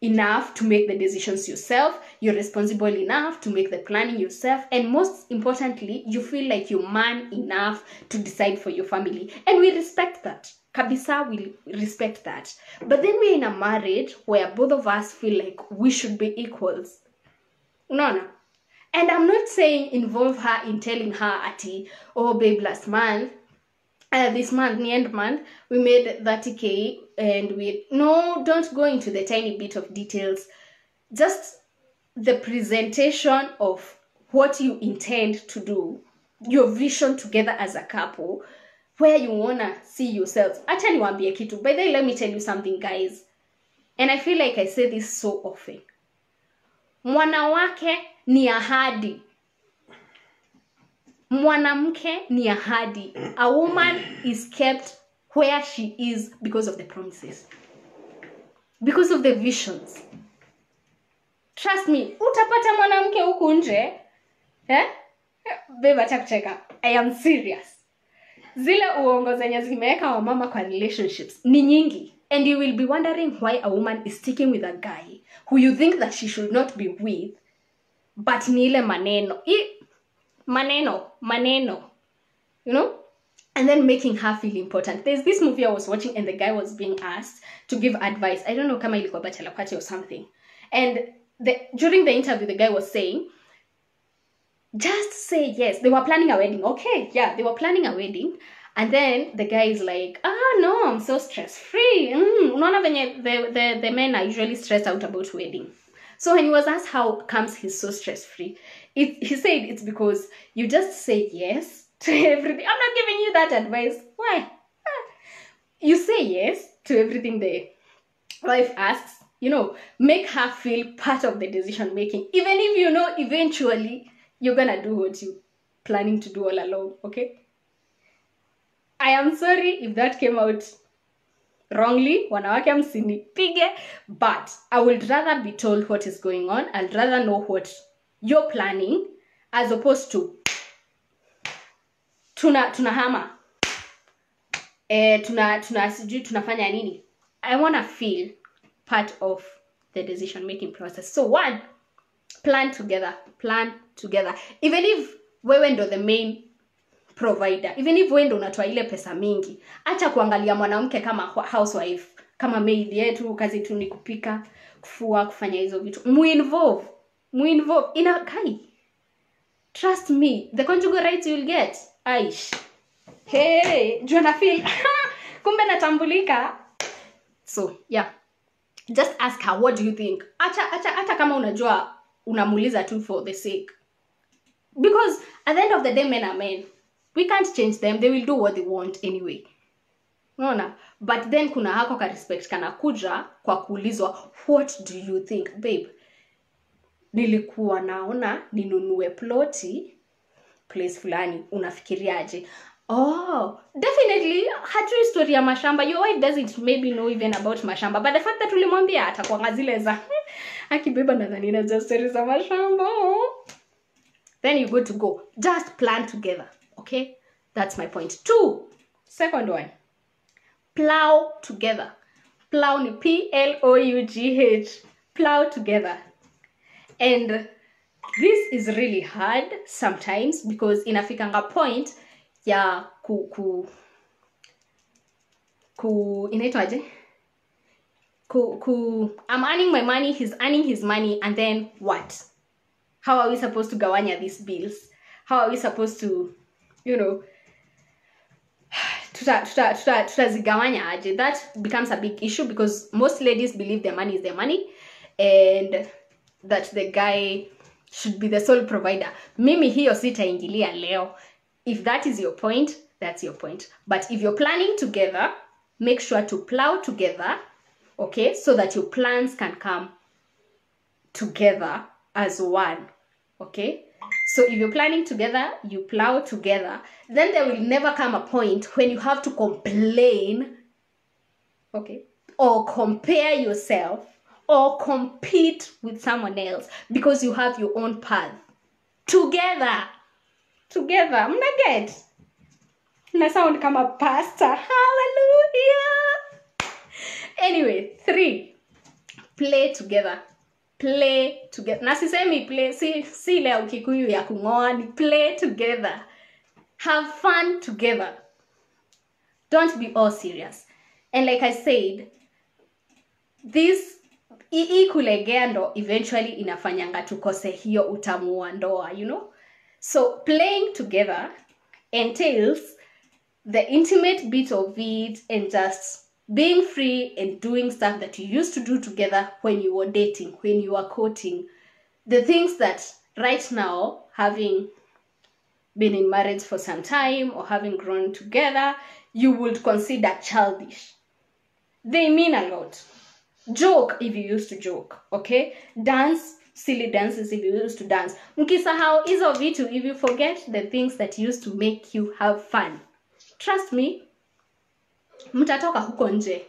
enough to make the decisions yourself. You're responsible enough to make the planning yourself. And most importantly, you feel like you're man enough to decide for your family. And we respect that. Kabisa, we respect that. But then we're in a marriage where both of us feel like we should be equals. No. And I'm not saying involve her in telling her, Ati, oh babe, last month, this month, the end month, we made 30K and no, don't go into the tiny bit of details. Just the presentation of what you intend to do, your vision together as a couple, where you wanna see yourselves. Actually, wambie kitu. By the way, let me tell you something, guys. And I feel like I say this so often. Mwanawake ni ahadi. Mwanamke ni ahadi. A woman is kept where she is because of the promises. Because of the visions. Trust me, utapata mwanamke huku nje. Babe, acha kucheka. I am serious. Zile uongo zenye zimeweka wa mama kwa relationships ni nyingi. And you will be wondering why a woman is sticking with a guy who you think that she should not be with. But ni ile maneno. Maneno. You know? And then making her feel important. There's this movie I was watching and the guy was being asked to give advice. I don't know, kama ilikuwa bachelor party or something. And during the interview, the guy was saying, Just say yes. They were planning a wedding. Okay, yeah, they were planning a wedding. And then the guy is like, no, I'm so stress-free. Unaona venye the men are usually stressed out about wedding. So when he was asked how comes he's so stress-free, he said it's because you just say yes to everything. I'm not giving you that advice. Why? You say yes to everything the wife asks. You know, make her feel part of the decision making. Even if you know eventually you're gonna do what you're planning to do all along, okay? I am sorry if that came out wrongly, wanawake msinipige, but I would rather be told what is going on. I'd rather know what you're planning as opposed to tunahama tunafanya nini. I want to feel part of the decision making process. So one, plan together. Even if wewe ndo the main provider, even if wewe ndo unatoa ile pesa mingi, acha kuangalia mwanamke kama housewife, kama maid yetu, kazi tu ni kupika, kufua, kufanya hizo vitu. Muinvolve ina kai. Trust me, the conjugal rights you'll get. Aish. Hey, Joanna feel kumbe natambulika. So, yeah. Just ask her, what do you think? Acha kama unajua unamuuliza tu for the sake. Because at the end of the day, men are men. We can't change them. They will do what they want anyway. Unaona? But then kuna hako ka respect kana kuja kwa kuulizwa, what do you think? Babe, nilikuwa naona ninunue ploti place fulani, unafikiriaje? Oh, definitely hajui story ya mashamba. Your wife doesn't maybe know even about mashamba, but the fact that ulimwambia atakuwa zile za akibeba nadhani na just stories za mashamba, then you good to go. Just plan together, okay? That's my point. 2, second one, plow together. Plow ni P-L-O-U-G-H. Plow together. And this is really hard sometimes because inafikanga point ya inaitwaje? I'm earning my money, he's earning his money, and then what? How are we supposed to gawanya these bills? How are we supposed to, you know, tutazigawanya aje? That becomes a big issue because most ladies believe their money is their money and that the guy should be the sole provider. Mimi hiyo sitaingilia leo. If that is your point, that's your point. But if you're planning together, make sure to plow together, okay? So that your plans can come together as one, okay? So if you're planning together, you plow together, then there will never come a point when you have to complain, okay? Or compare yourself or compete with someone else because you have your own path. Together, mna get? Na sound kama pastor. Hallelujah. Anyway, 3, play together. Na sisemi play, si leo Kikuyu ya kungoa, ni play together. Have fun together. Don't be all serious. And like I said, this kulegea ndo eventually inafanyanga tukose hiyo utamu wa ndoa, you know? So playing together entails the intimate bit of it and just being free and doing stuff that you used to do together when you were dating, when you were courting. The things that right now, having been in marriage for some time or having grown together, you would consider childish. They mean a lot. Joke if you used to joke, okay? Dance silly dances if you used to dance. Mkisahau hizo vitu, if you forget the things that used to make you have fun, trust me, mtatoka huko nje.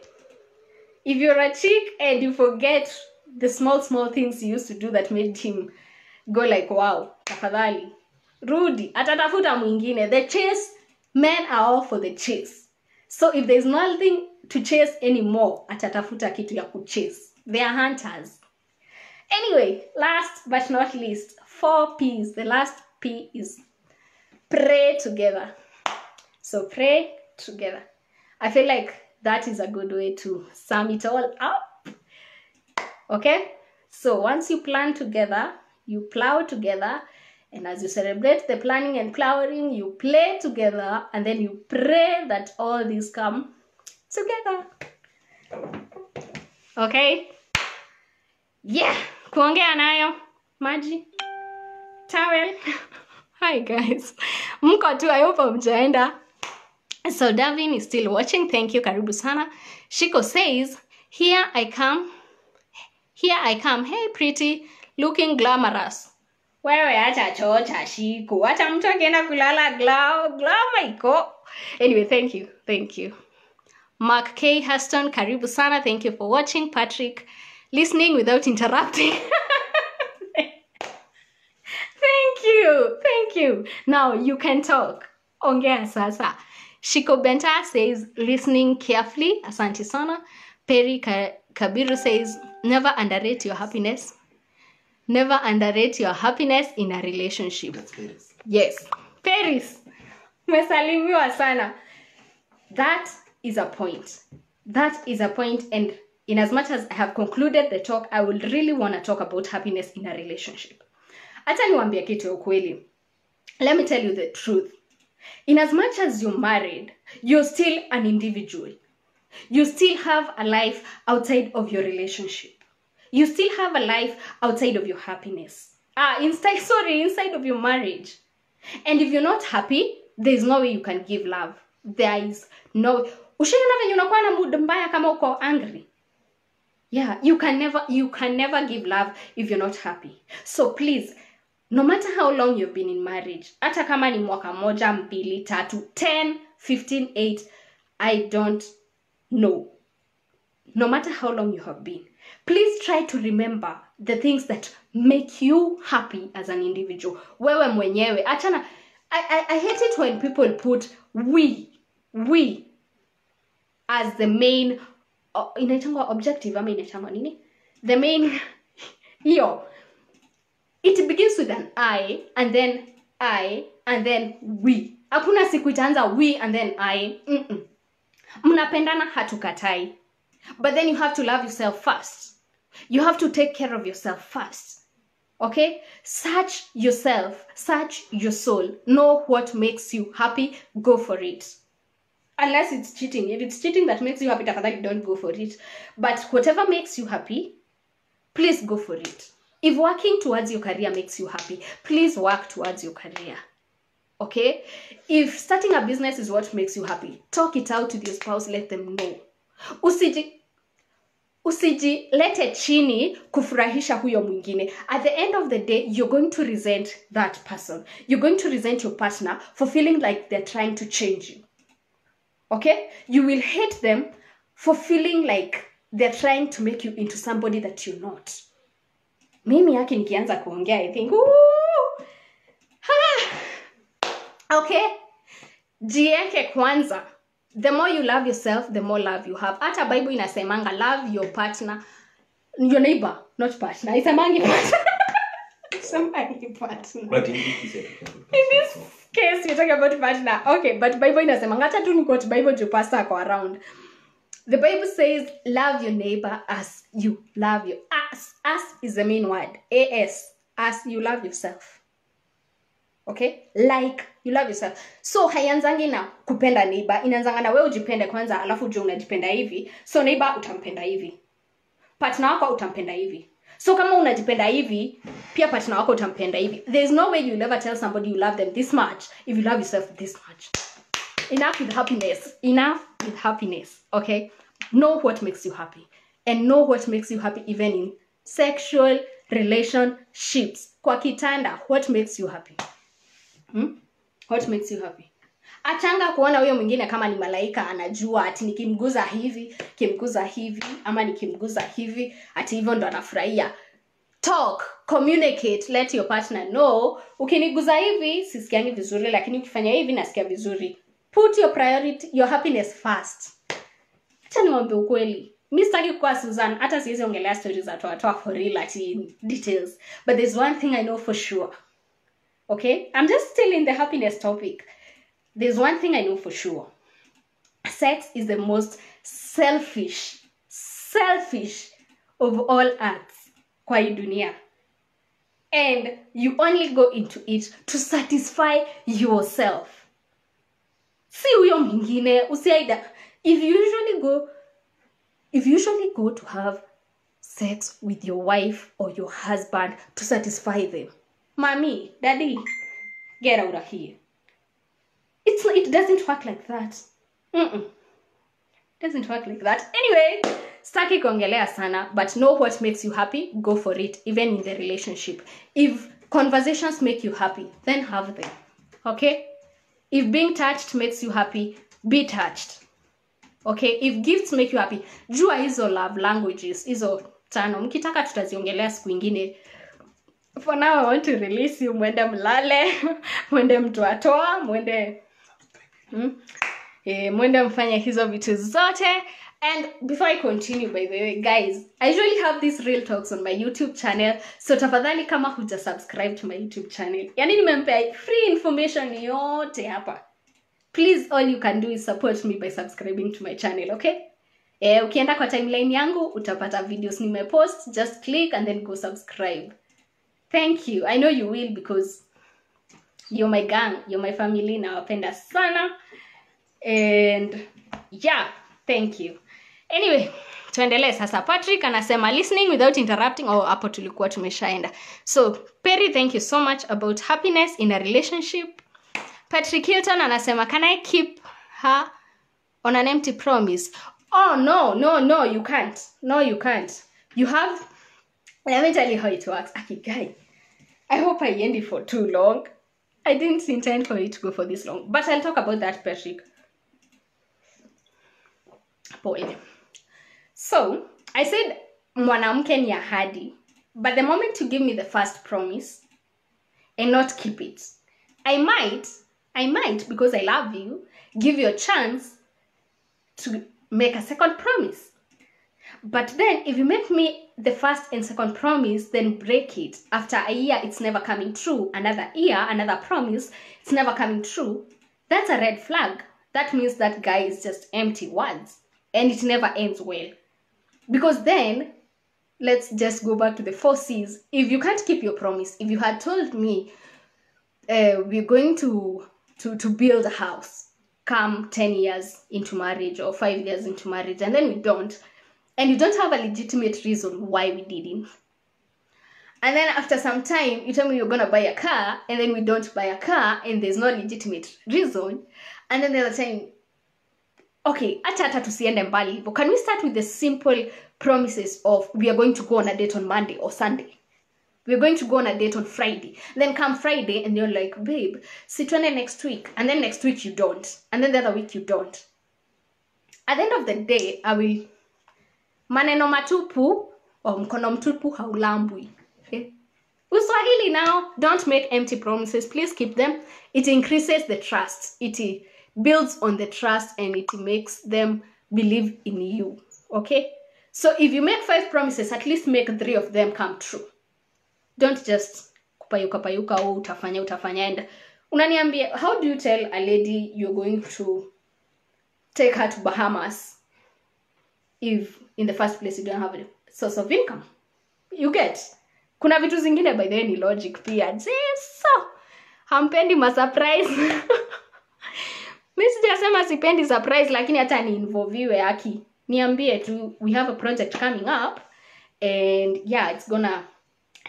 If you're a chick and you forget the small things you used to do that made him go like, wow, tafadhali, rudi, atatafuta mwingine. The chase, men are all for the chase. So if there's nothing to chase anymore, atatafuta kitu ya kuchase. They are hunters. Anyway, last but not least, 4 P's. The last P is pray together. So pray together. I feel like that is a good way to sum it all up. Okay? So once you plan together, you plow together, And as you celebrate the planning and flowering, you play together, and then you pray that all these come together. Okay? Yeah. Kuongea nayo. Maji. Towel. Hi guys. Mko tu, I hope mjaenda. So Davin is still watching. Thank you. Karibu sana. Shiko says, Here I come. Hey pretty, looking glamorous. Wewe acha chocha Shiko. Acha mtu akienda kulala glamour. Anyway, thank you. Mark K. Huston, karibu sana. Thank you for watching. Patrick, listening without interrupting. Thank you. Now you can talk. Ongea sasa. Shiko Benta says, listening carefully. Asante sana. Perry Kabiru says, never underrate your happiness. Never underrate your happiness in a relationship. That's Paris. Yes. Paris. Mesalimiwa sana. That is a point. And in as much as I have concluded the talk, I would really want to talk about happiness in a relationship. Acha niwaambie kitu ya ukweli. Let me tell you the truth. In as much as you're married, you're still an individual. You still have a life outside of your relationship. You still have a life outside of your happiness. Inside of your marriage. And if you're not happy, there's no way you can give love. There is no... Ushaona venye unakuwa na mood mbaya kama uko angry? Yeah, you can never give love if you're not happy. So please, no matter how long you've been in marriage, hata kama ni mwaka moja, mbili, tatu, 10, 15, 8, I don't know. No matter how long you have been, please try to remember the things that make you happy as an individual. Wewe mwenyewe. Achana, I hate it when people put we as the main inaitangwa objective ama inaitangwa nini? The main it begins with an I and then we. Hakuna siku itaanza we and then I. Mnapendana hatukatai. But then you have to love yourself first. You have to take care of yourself first. Okay? Search yourself. Search your soul. Know what makes you happy. Go for it. Unless it's cheating. If it's cheating that makes you happy, tafadhali don't go for it. But whatever makes you happy, please go for it. If working towards your career makes you happy, please work towards your career. Okay? If starting a business is what makes you happy, talk it out with your spouse, let them know. Usijilete chini kufurahisha huyo mwingine. At the end of the day, you're going to resent that person. You're going to resent your partner for feeling like they're trying to change you. Okay? You will hate them for feeling like they're trying to make you into somebody that you're not. Mimi yake nikianza kuongea, I think, okay? Jieke kwanza. The more you love yourself, the more love you have. Hata Bible inasemanga, love your partner, your neighbor, not partner. Isamangi partner. Isamangi partner. But in this case, we're talking about partner. Okay, but Bible inasemanga, hata tu nikoti Bible to pastor ko around. The Bible says, love your neighbor as you love your... As is the main word. A-S. As you love yourself. Okay? Like you love yourself. So haianzangi na kupenda neighbor. Inaanzanga na wewe ujipende kwanza alafu ujue unajipenda hivi. So neighbor utampenda hivi. Partner wako utampenda hivi. So kama unajipenda hivi, pia partner wako utampenda hivi. There's no way you'll ever tell somebody you love them this much if you love yourself this much. Enough with happiness. Enough with happiness. Okay? Know what makes you happy. And know what makes you happy even in sexual relationships. Kwa kitanda, what makes you happy? What makes you happy? Achanga kuona huyo mwingine kama ni malaika anajua ati nikimguza hivi, ama nikimguza hivi, ati hivyo ndo anafurahia. Talk, communicate, let your partner know. Ukiniguza hivi, sisikiangi vizuri, lakini ukifanya hivi nasikia vizuri. Put your priority, your happiness first. Acha niwaambie ukweli. Mimi sitaki kuwa Susan, hata siwezi ongelea stories za watu for real ati details. But there's one thing I know for sure. Okay? I'm just still in the happiness topic. There's one thing I know for sure. Sex is the most selfish of all acts kwa hii dunia. and you only go into it to satisfy yourself. Si huyo mwingine usiaida. If you usually go to have sex with your wife or your husband to satisfy them, mommy, daddy, get out of here. It doesn't work like that. Doesn't work like that. Anyway, staki kuongelea sana, but know what makes you happy, go for it, even in the relationship. If conversations make you happy, then have them. Okay? If being touched makes you happy, be touched. Okay? If gifts make you happy, jua hizo love languages, hizo tano. Mkitaka tutaziongelea siku ingine. For now, I want to release you. Mwende mlale, mwende mtu atoa, mwende mfanya hizo vitu zote. And before I continue, by the way, guys, I usually have these real talks on my YouTube channel. So tafadhali kama huja subscribe to my YouTube channel, yani nimempea free information yote hapa. Please, all you can do is support me by subscribing to my channel, okay? Ukienda kwa timeline yangu, utapata videos nimepost. Just click and then go subscribe. Thank you. I know you will because you're my gang, you're my family, nawapenda sana. And yeah, thank you. Anyway, tuendelee sasa. Patrick anasema listening without interrupting. Hapo tulikuwa tumeshaenda. So, Perry, thank you so much about happiness in a relationship. Patrick Hilton anasema, can I keep her on an empty promise? Oh, no, you can't. No, you can't. You have, let me tell you how it works. Aki guy, I hope I end it for too long. I didn't intend for it to go for this long. But I'll talk about that, Patrick. Pole. So, I said mwanamke ni ahadi. But the moment you give me the first promise and not keep it, I might, because I love you, give you a chance to make a second promise. But then, if you make me the first and second promise, then break it. After a year, it's never coming true. Another year, another promise, it's never coming true. That's a red flag. That means that guy is just empty words. And it never ends well. Because then, let's just go back to the 4 C's. If you can't keep your promise, if you had told me, we're going to build a house, come 10 years into marriage or 5 years into marriage, and then we don't, and you don't have a legitimate reason why we didn't, and then after some time you tell me you're gonna buy a car, and then we don't buy a car and there's no legitimate reason, and then the other time, okay, hata tusiende mbali hivyo, can we start with the simple promises of we are going to go on a date on Monday or Sunday? We're going to go on a date on Friday. Then come Friday and you're like, babe, sit on it next week. And then next week you don't. And then the other week you don't. At the end of the day, I will... Maneno matupu or mkono mtupu haulambwi. Okay? Uswahili now, don't make empty promises. Please keep them. It increases the trust. It builds on the trust and it makes them believe in you. Okay? So if you make 5 promises, at least make 3 of them come true. Don't just kupayuka utafanya and unaniambia, how do you tell a lady you're going to take her to Bahamas if in the first place you don't have a source of income? You get. Kuna vitu zingine by the way ni logic pia. So, hampendi ma surprise. Mimi sijasema sipendi surprise, lakini hata ni involve aki. Niambie tu, we have a project coming up and yeah, it's gonna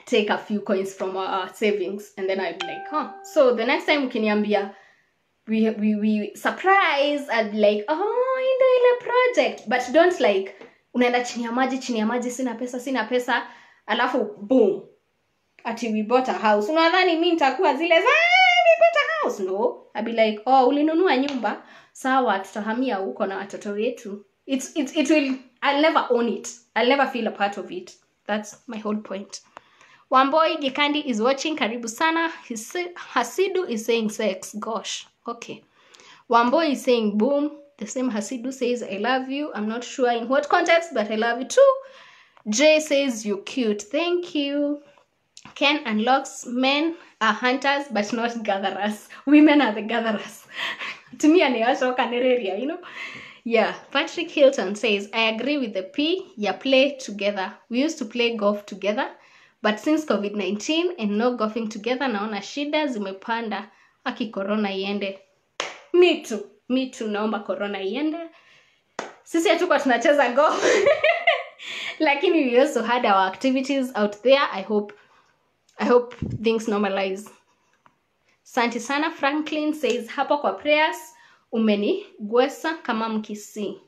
take a few coins from our savings, and then I'd be like, huh. So the next time ukiniambia we surprise, I'd be like, oh, ndo ile project. But don't like unaenda chini ya maji sina pesa alafu boom ati we bought a house. Unadhani mimi nitakuwa zile we bought a house? No, I'd be like, oh, ulinunua nyumba, sawa, tutahamia huko na watoto wetu. It will, I'll never own it. I'll never feel a part of it. That's my whole point. Wamboi Gikandi is watching. Karibu sana. Hasidu is saying sex. Gosh. Okay. Wamboi is saying boom. The same Hasidu says I love you. I'm not sure in what context, but I love you too. Jay says you're cute. Thank you. Ken unlocks men are hunters but not gatherers. Women are the gatherers. To me, area, you know. Yeah. Patrick Hilton says I agree with the P. Yeah, play together. We used to play golf together. but since COVID-19 and no golfing together, naona shida zimepanda. Aki corona iende. Me too, naomba corona iende. Sisi hatukuwa tunacheza golf. Lakini we also had our activities out there. I hope things normalize. Santi sana. Franklin says, hapo kwa prayers umeni gwesa kama mkisi.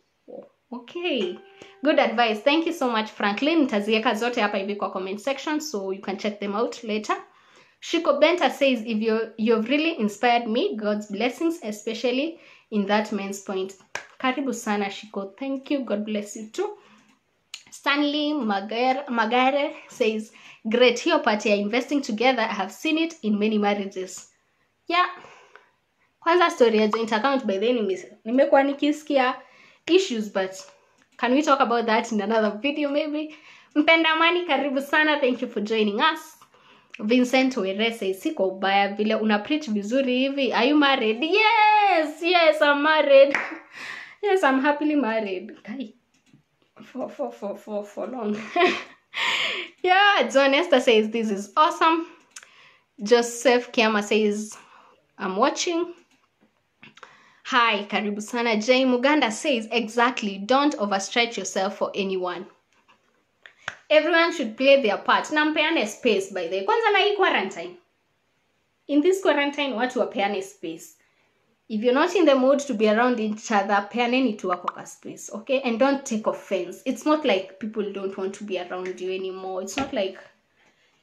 Okay, good advice. Thank you so much, Franklin. Nitaziweka zote hapa hivi kwa comment section so you can check them out later. Shiko Benta says, if you've really inspired me, God's blessings, especially in that man's point. Karibu sana, Shiko. Thank you. God bless you too. Stanley Magare says, great, hiyo party ya investing together, I have seen it in many marriages. Yeah. Kwanza story ya joint account by the way nimekuwa nikisikia issues, but can we talk about that in another video maybe? Mpenda Mani, karibu sana. Thank you for joining us. Vincent Were says, siko ubaya vile una preach vizuri hivi. Are you married? Yes, I'm married. Yes, I'm happily married. For long. Yeah, John Esther says, this is awesome. Joseph Kiama says, I'm watching. Hi, karibu sana. Jay Muganda says, exactly, don't overstretch yourself for anyone. Everyone should play their part. Na mpeane space, by the way. Kwanza na hii quarantine. In this quarantine, watu wapeane space. If you're not in the mood to be around each other, peaneni tu wako ka space, okay? And don't take offense. It's not like people don't want to be around you anymore. It's not like,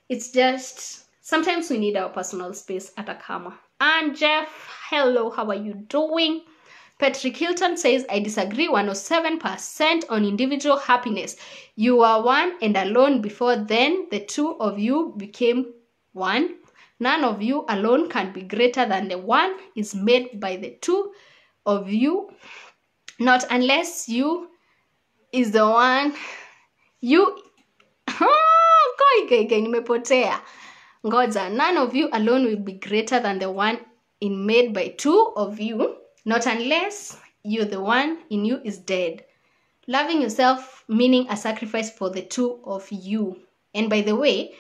it's just, sometimes we need our personal space at a kama. And Jeff, hello, how are you doing? Patrick Hilton says, I disagree 107% on individual happiness. You were one and alone before then. The two of you became one. None of you alone can be greater than the one is made by the two of you. Not unless you is the one. You... nimepotea. Ngoja, none of you alone will be greater than the one in made by two of you. Not unless you, the one in you, is dead. Loving yourself meaning a sacrifice for the two of you. And by the way,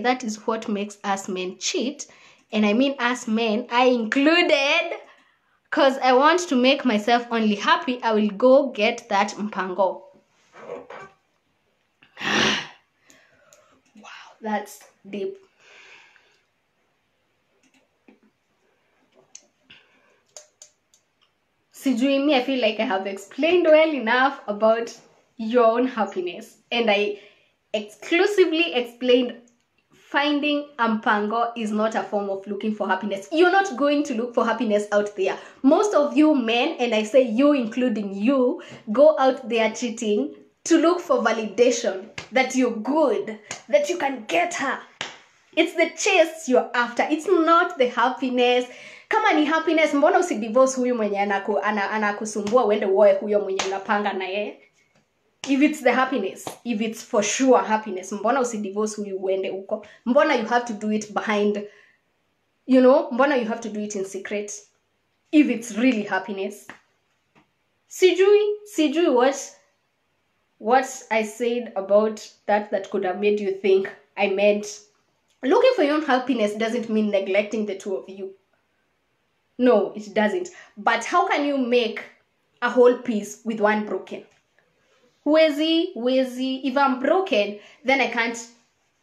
that is what makes us men cheat. And I mean us men, I included. Because I want to make myself only happy, I will go get that mpango. Wow, that's deep. Sijui, me, I feel like I have explained well enough about your own happiness. And I exclusively explained finding a mpango is not a form of looking for happiness. You're not going to look for happiness out there. Most of you men, and I say you including you, go out there cheating to look for validation that you're good, that you can get her. It's the chase you're after. It's not the happiness. Kama ni happiness, mbona usidivorce huyu mwenye anakusumbua uende uoe huyo mwenye unapanga na yeye? If it's the happiness, if it's for sure happiness, mbona usidivorce huyu uende uko? Mbona you have to do it behind, mbona you have to do it in secret? If it's really happiness. Sijui what I said about that could have made you think I meant looking for your own happiness doesn't mean neglecting the two of you. No, it doesn't. But how can you make a whole piece with one broken? Wezi, if I'm broken, then I can't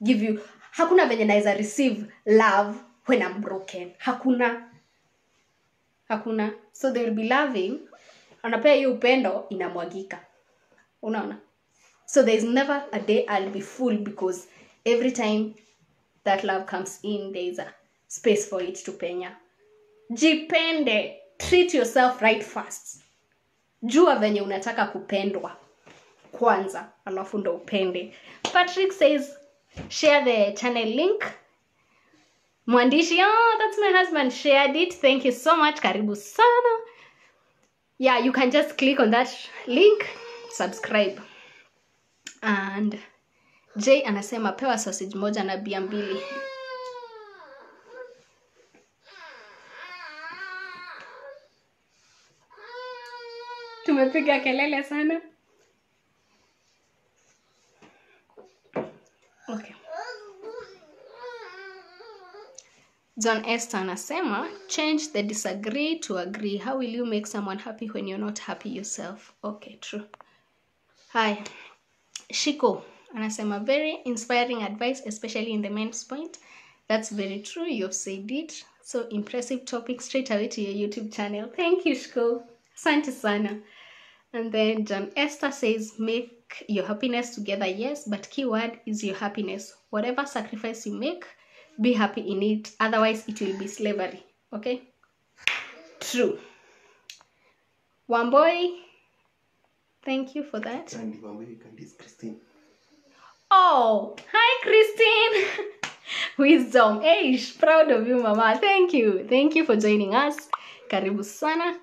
give you. Hakuna venye naeza receive love when I'm broken. Hakuna. So they will be loving. Anapea hiyo upendo inamwagika. Unaona? So there's never a day I'll be full because every time that love comes in, there's a space for it to penya. Jipende. Treat yourself right first. Jua venye unataka kupendwa kwanza, alafu ndo upende. Patrick says, share the channel link. Mwandishi, that's my husband, shared it. Thank you so much. Karibu sana. Yeah, you can just click on that link, subscribe. And Jay anasema pewa sausage moja na bia mbili. Tumepiga kelele sana. John Esther anasema, change the disagree to agree. How will you make someone happy when you're not happy yourself? Okay, true. Hi. Shiko anasema, very inspiring advice, especially in the men's point. That's very true. You've said it. So impressive topic, straight away to your YouTube channel. Thank you, Shiko. Asante sana. And then John Esther says, make your happiness together, yes, but keyword is your happiness. Whatever sacrifice you make, be happy in it. Otherwise, it will be slavery. Okay? True. Wamboy, thank you for that. Candy, Wamboy, Candy is Christine. Oh, hi, Christine. Wisdom. Eish, proud of you, Mama. Thank you. Thank you for joining us. Karibu sana.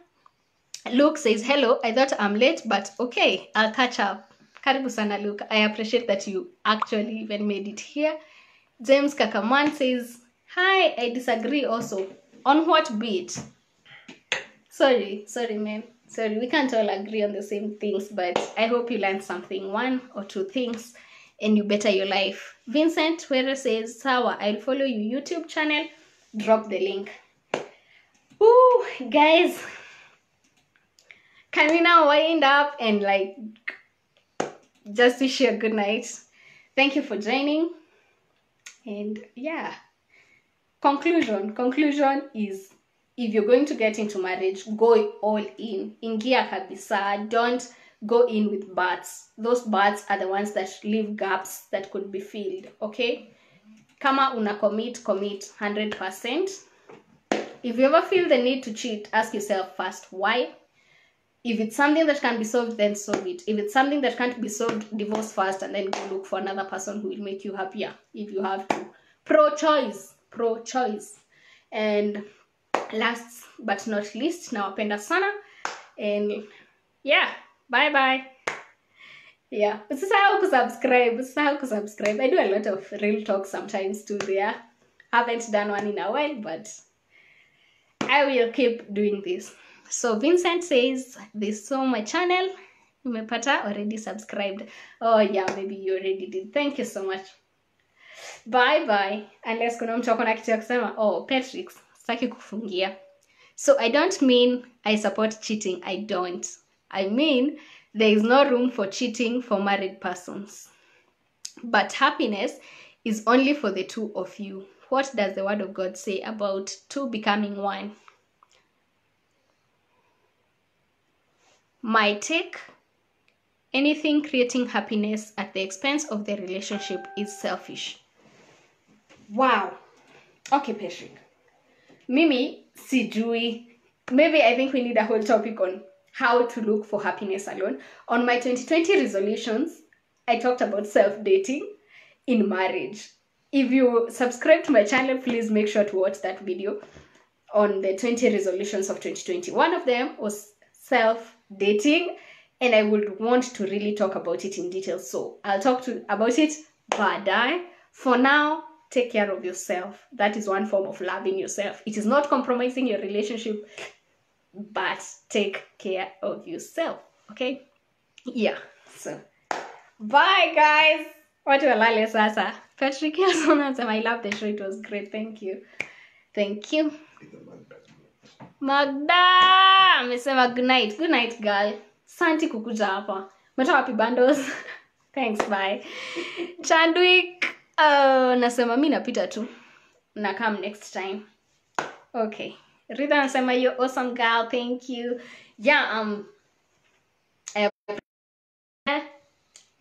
Luke says, hello, I thought I'm late, but okay, I'll catch up. Karibu sana, Luke. I appreciate that you actually even made it here. James Kakaman says, hi, I disagree also. On what bit? Sorry, man. Sorry, we can't all agree on the same things, but I hope you learned something, one or two things, and you better your life. Vincent Were says, Sawa, I'll follow your YouTube channel. Drop the link. Ooh, guys. Can we now wind up and like just wish you a good night? Thank you for joining. And yeah, conclusion is, if you're going to get into marriage, go all in. Ingia kabisa. Don't go in with butts. Those butts are the ones that leave gaps that could be filled. Okay? Kama una commit 100%. If you ever feel the need to cheat, ask yourself first, why? If it's something that can be solved, then solve it. If it's something that can't be solved, divorce first and then go look for another person who will make you happier if you have to. Pro-choice. And last but not least, nawapenda sana. And yeah, bye-bye. Yeah, usisahau kusubscribe. I do a lot of real talk sometimes too there. Haven't done one in a while, but I will keep doing this. So Vincent says, they saw my channel. Umepata already subscribed. Oh yeah, maybe you already did. Thank you so much. Bye. Unless kuna mtu akona kitu ya kusema. Oh, Patrick, sitaki kufungia. So I don't mean I support cheating. I don't. I mean there is no room for cheating for married persons. But happiness is only for the two of you. What does the word of God say about two becoming one? My take, anything creating happiness at the expense of the relationship is selfish. Wow. Okay, Patrick. Mimi, sijui. Maybe I think we need a whole topic on how to look for happiness alone. On my 2020 resolutions, I talked about self-dating in marriage. If you subscribe to my channel, please make sure to watch that video on the 20 resolutions of 2020. One of them was self-dating, and I would want to really talk about it in detail. So I'll talk about it baadaye. For now, take care of yourself. That is one form of loving yourself. It is not compromising your relationship, but take care of yourself. Okay? Yeah. So, bye guys. Watu walale sasa. Patrick, I love the show. It was great. Thank you. Magda amesema good night. Good night, girl. Santi kukuja hapa. Umetoa wapi bundles? Thanks, bye. Chandwick, nasema mimi napita tu. Na come next time. Okay. Ritho anasema you're awesome, girl. Thank you. Yeah, I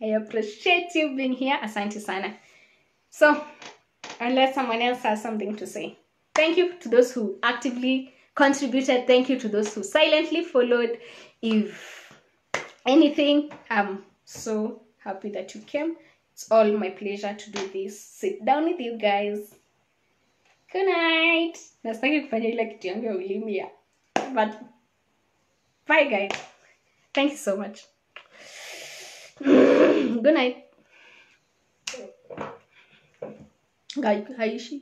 appreciate you being here. Asante sana. So, unless someone else has something to say. Thank you to those who actively contributed. Thank you to those who silently followed. If anything, I'm so happy that you came. It's all my pleasure to do this. Sit down with you guys. Good night. Nastaki kufanya ile kitu yangu ya ulimi ya. But bye guys. Thank you so much. Good night. Guy, haishi.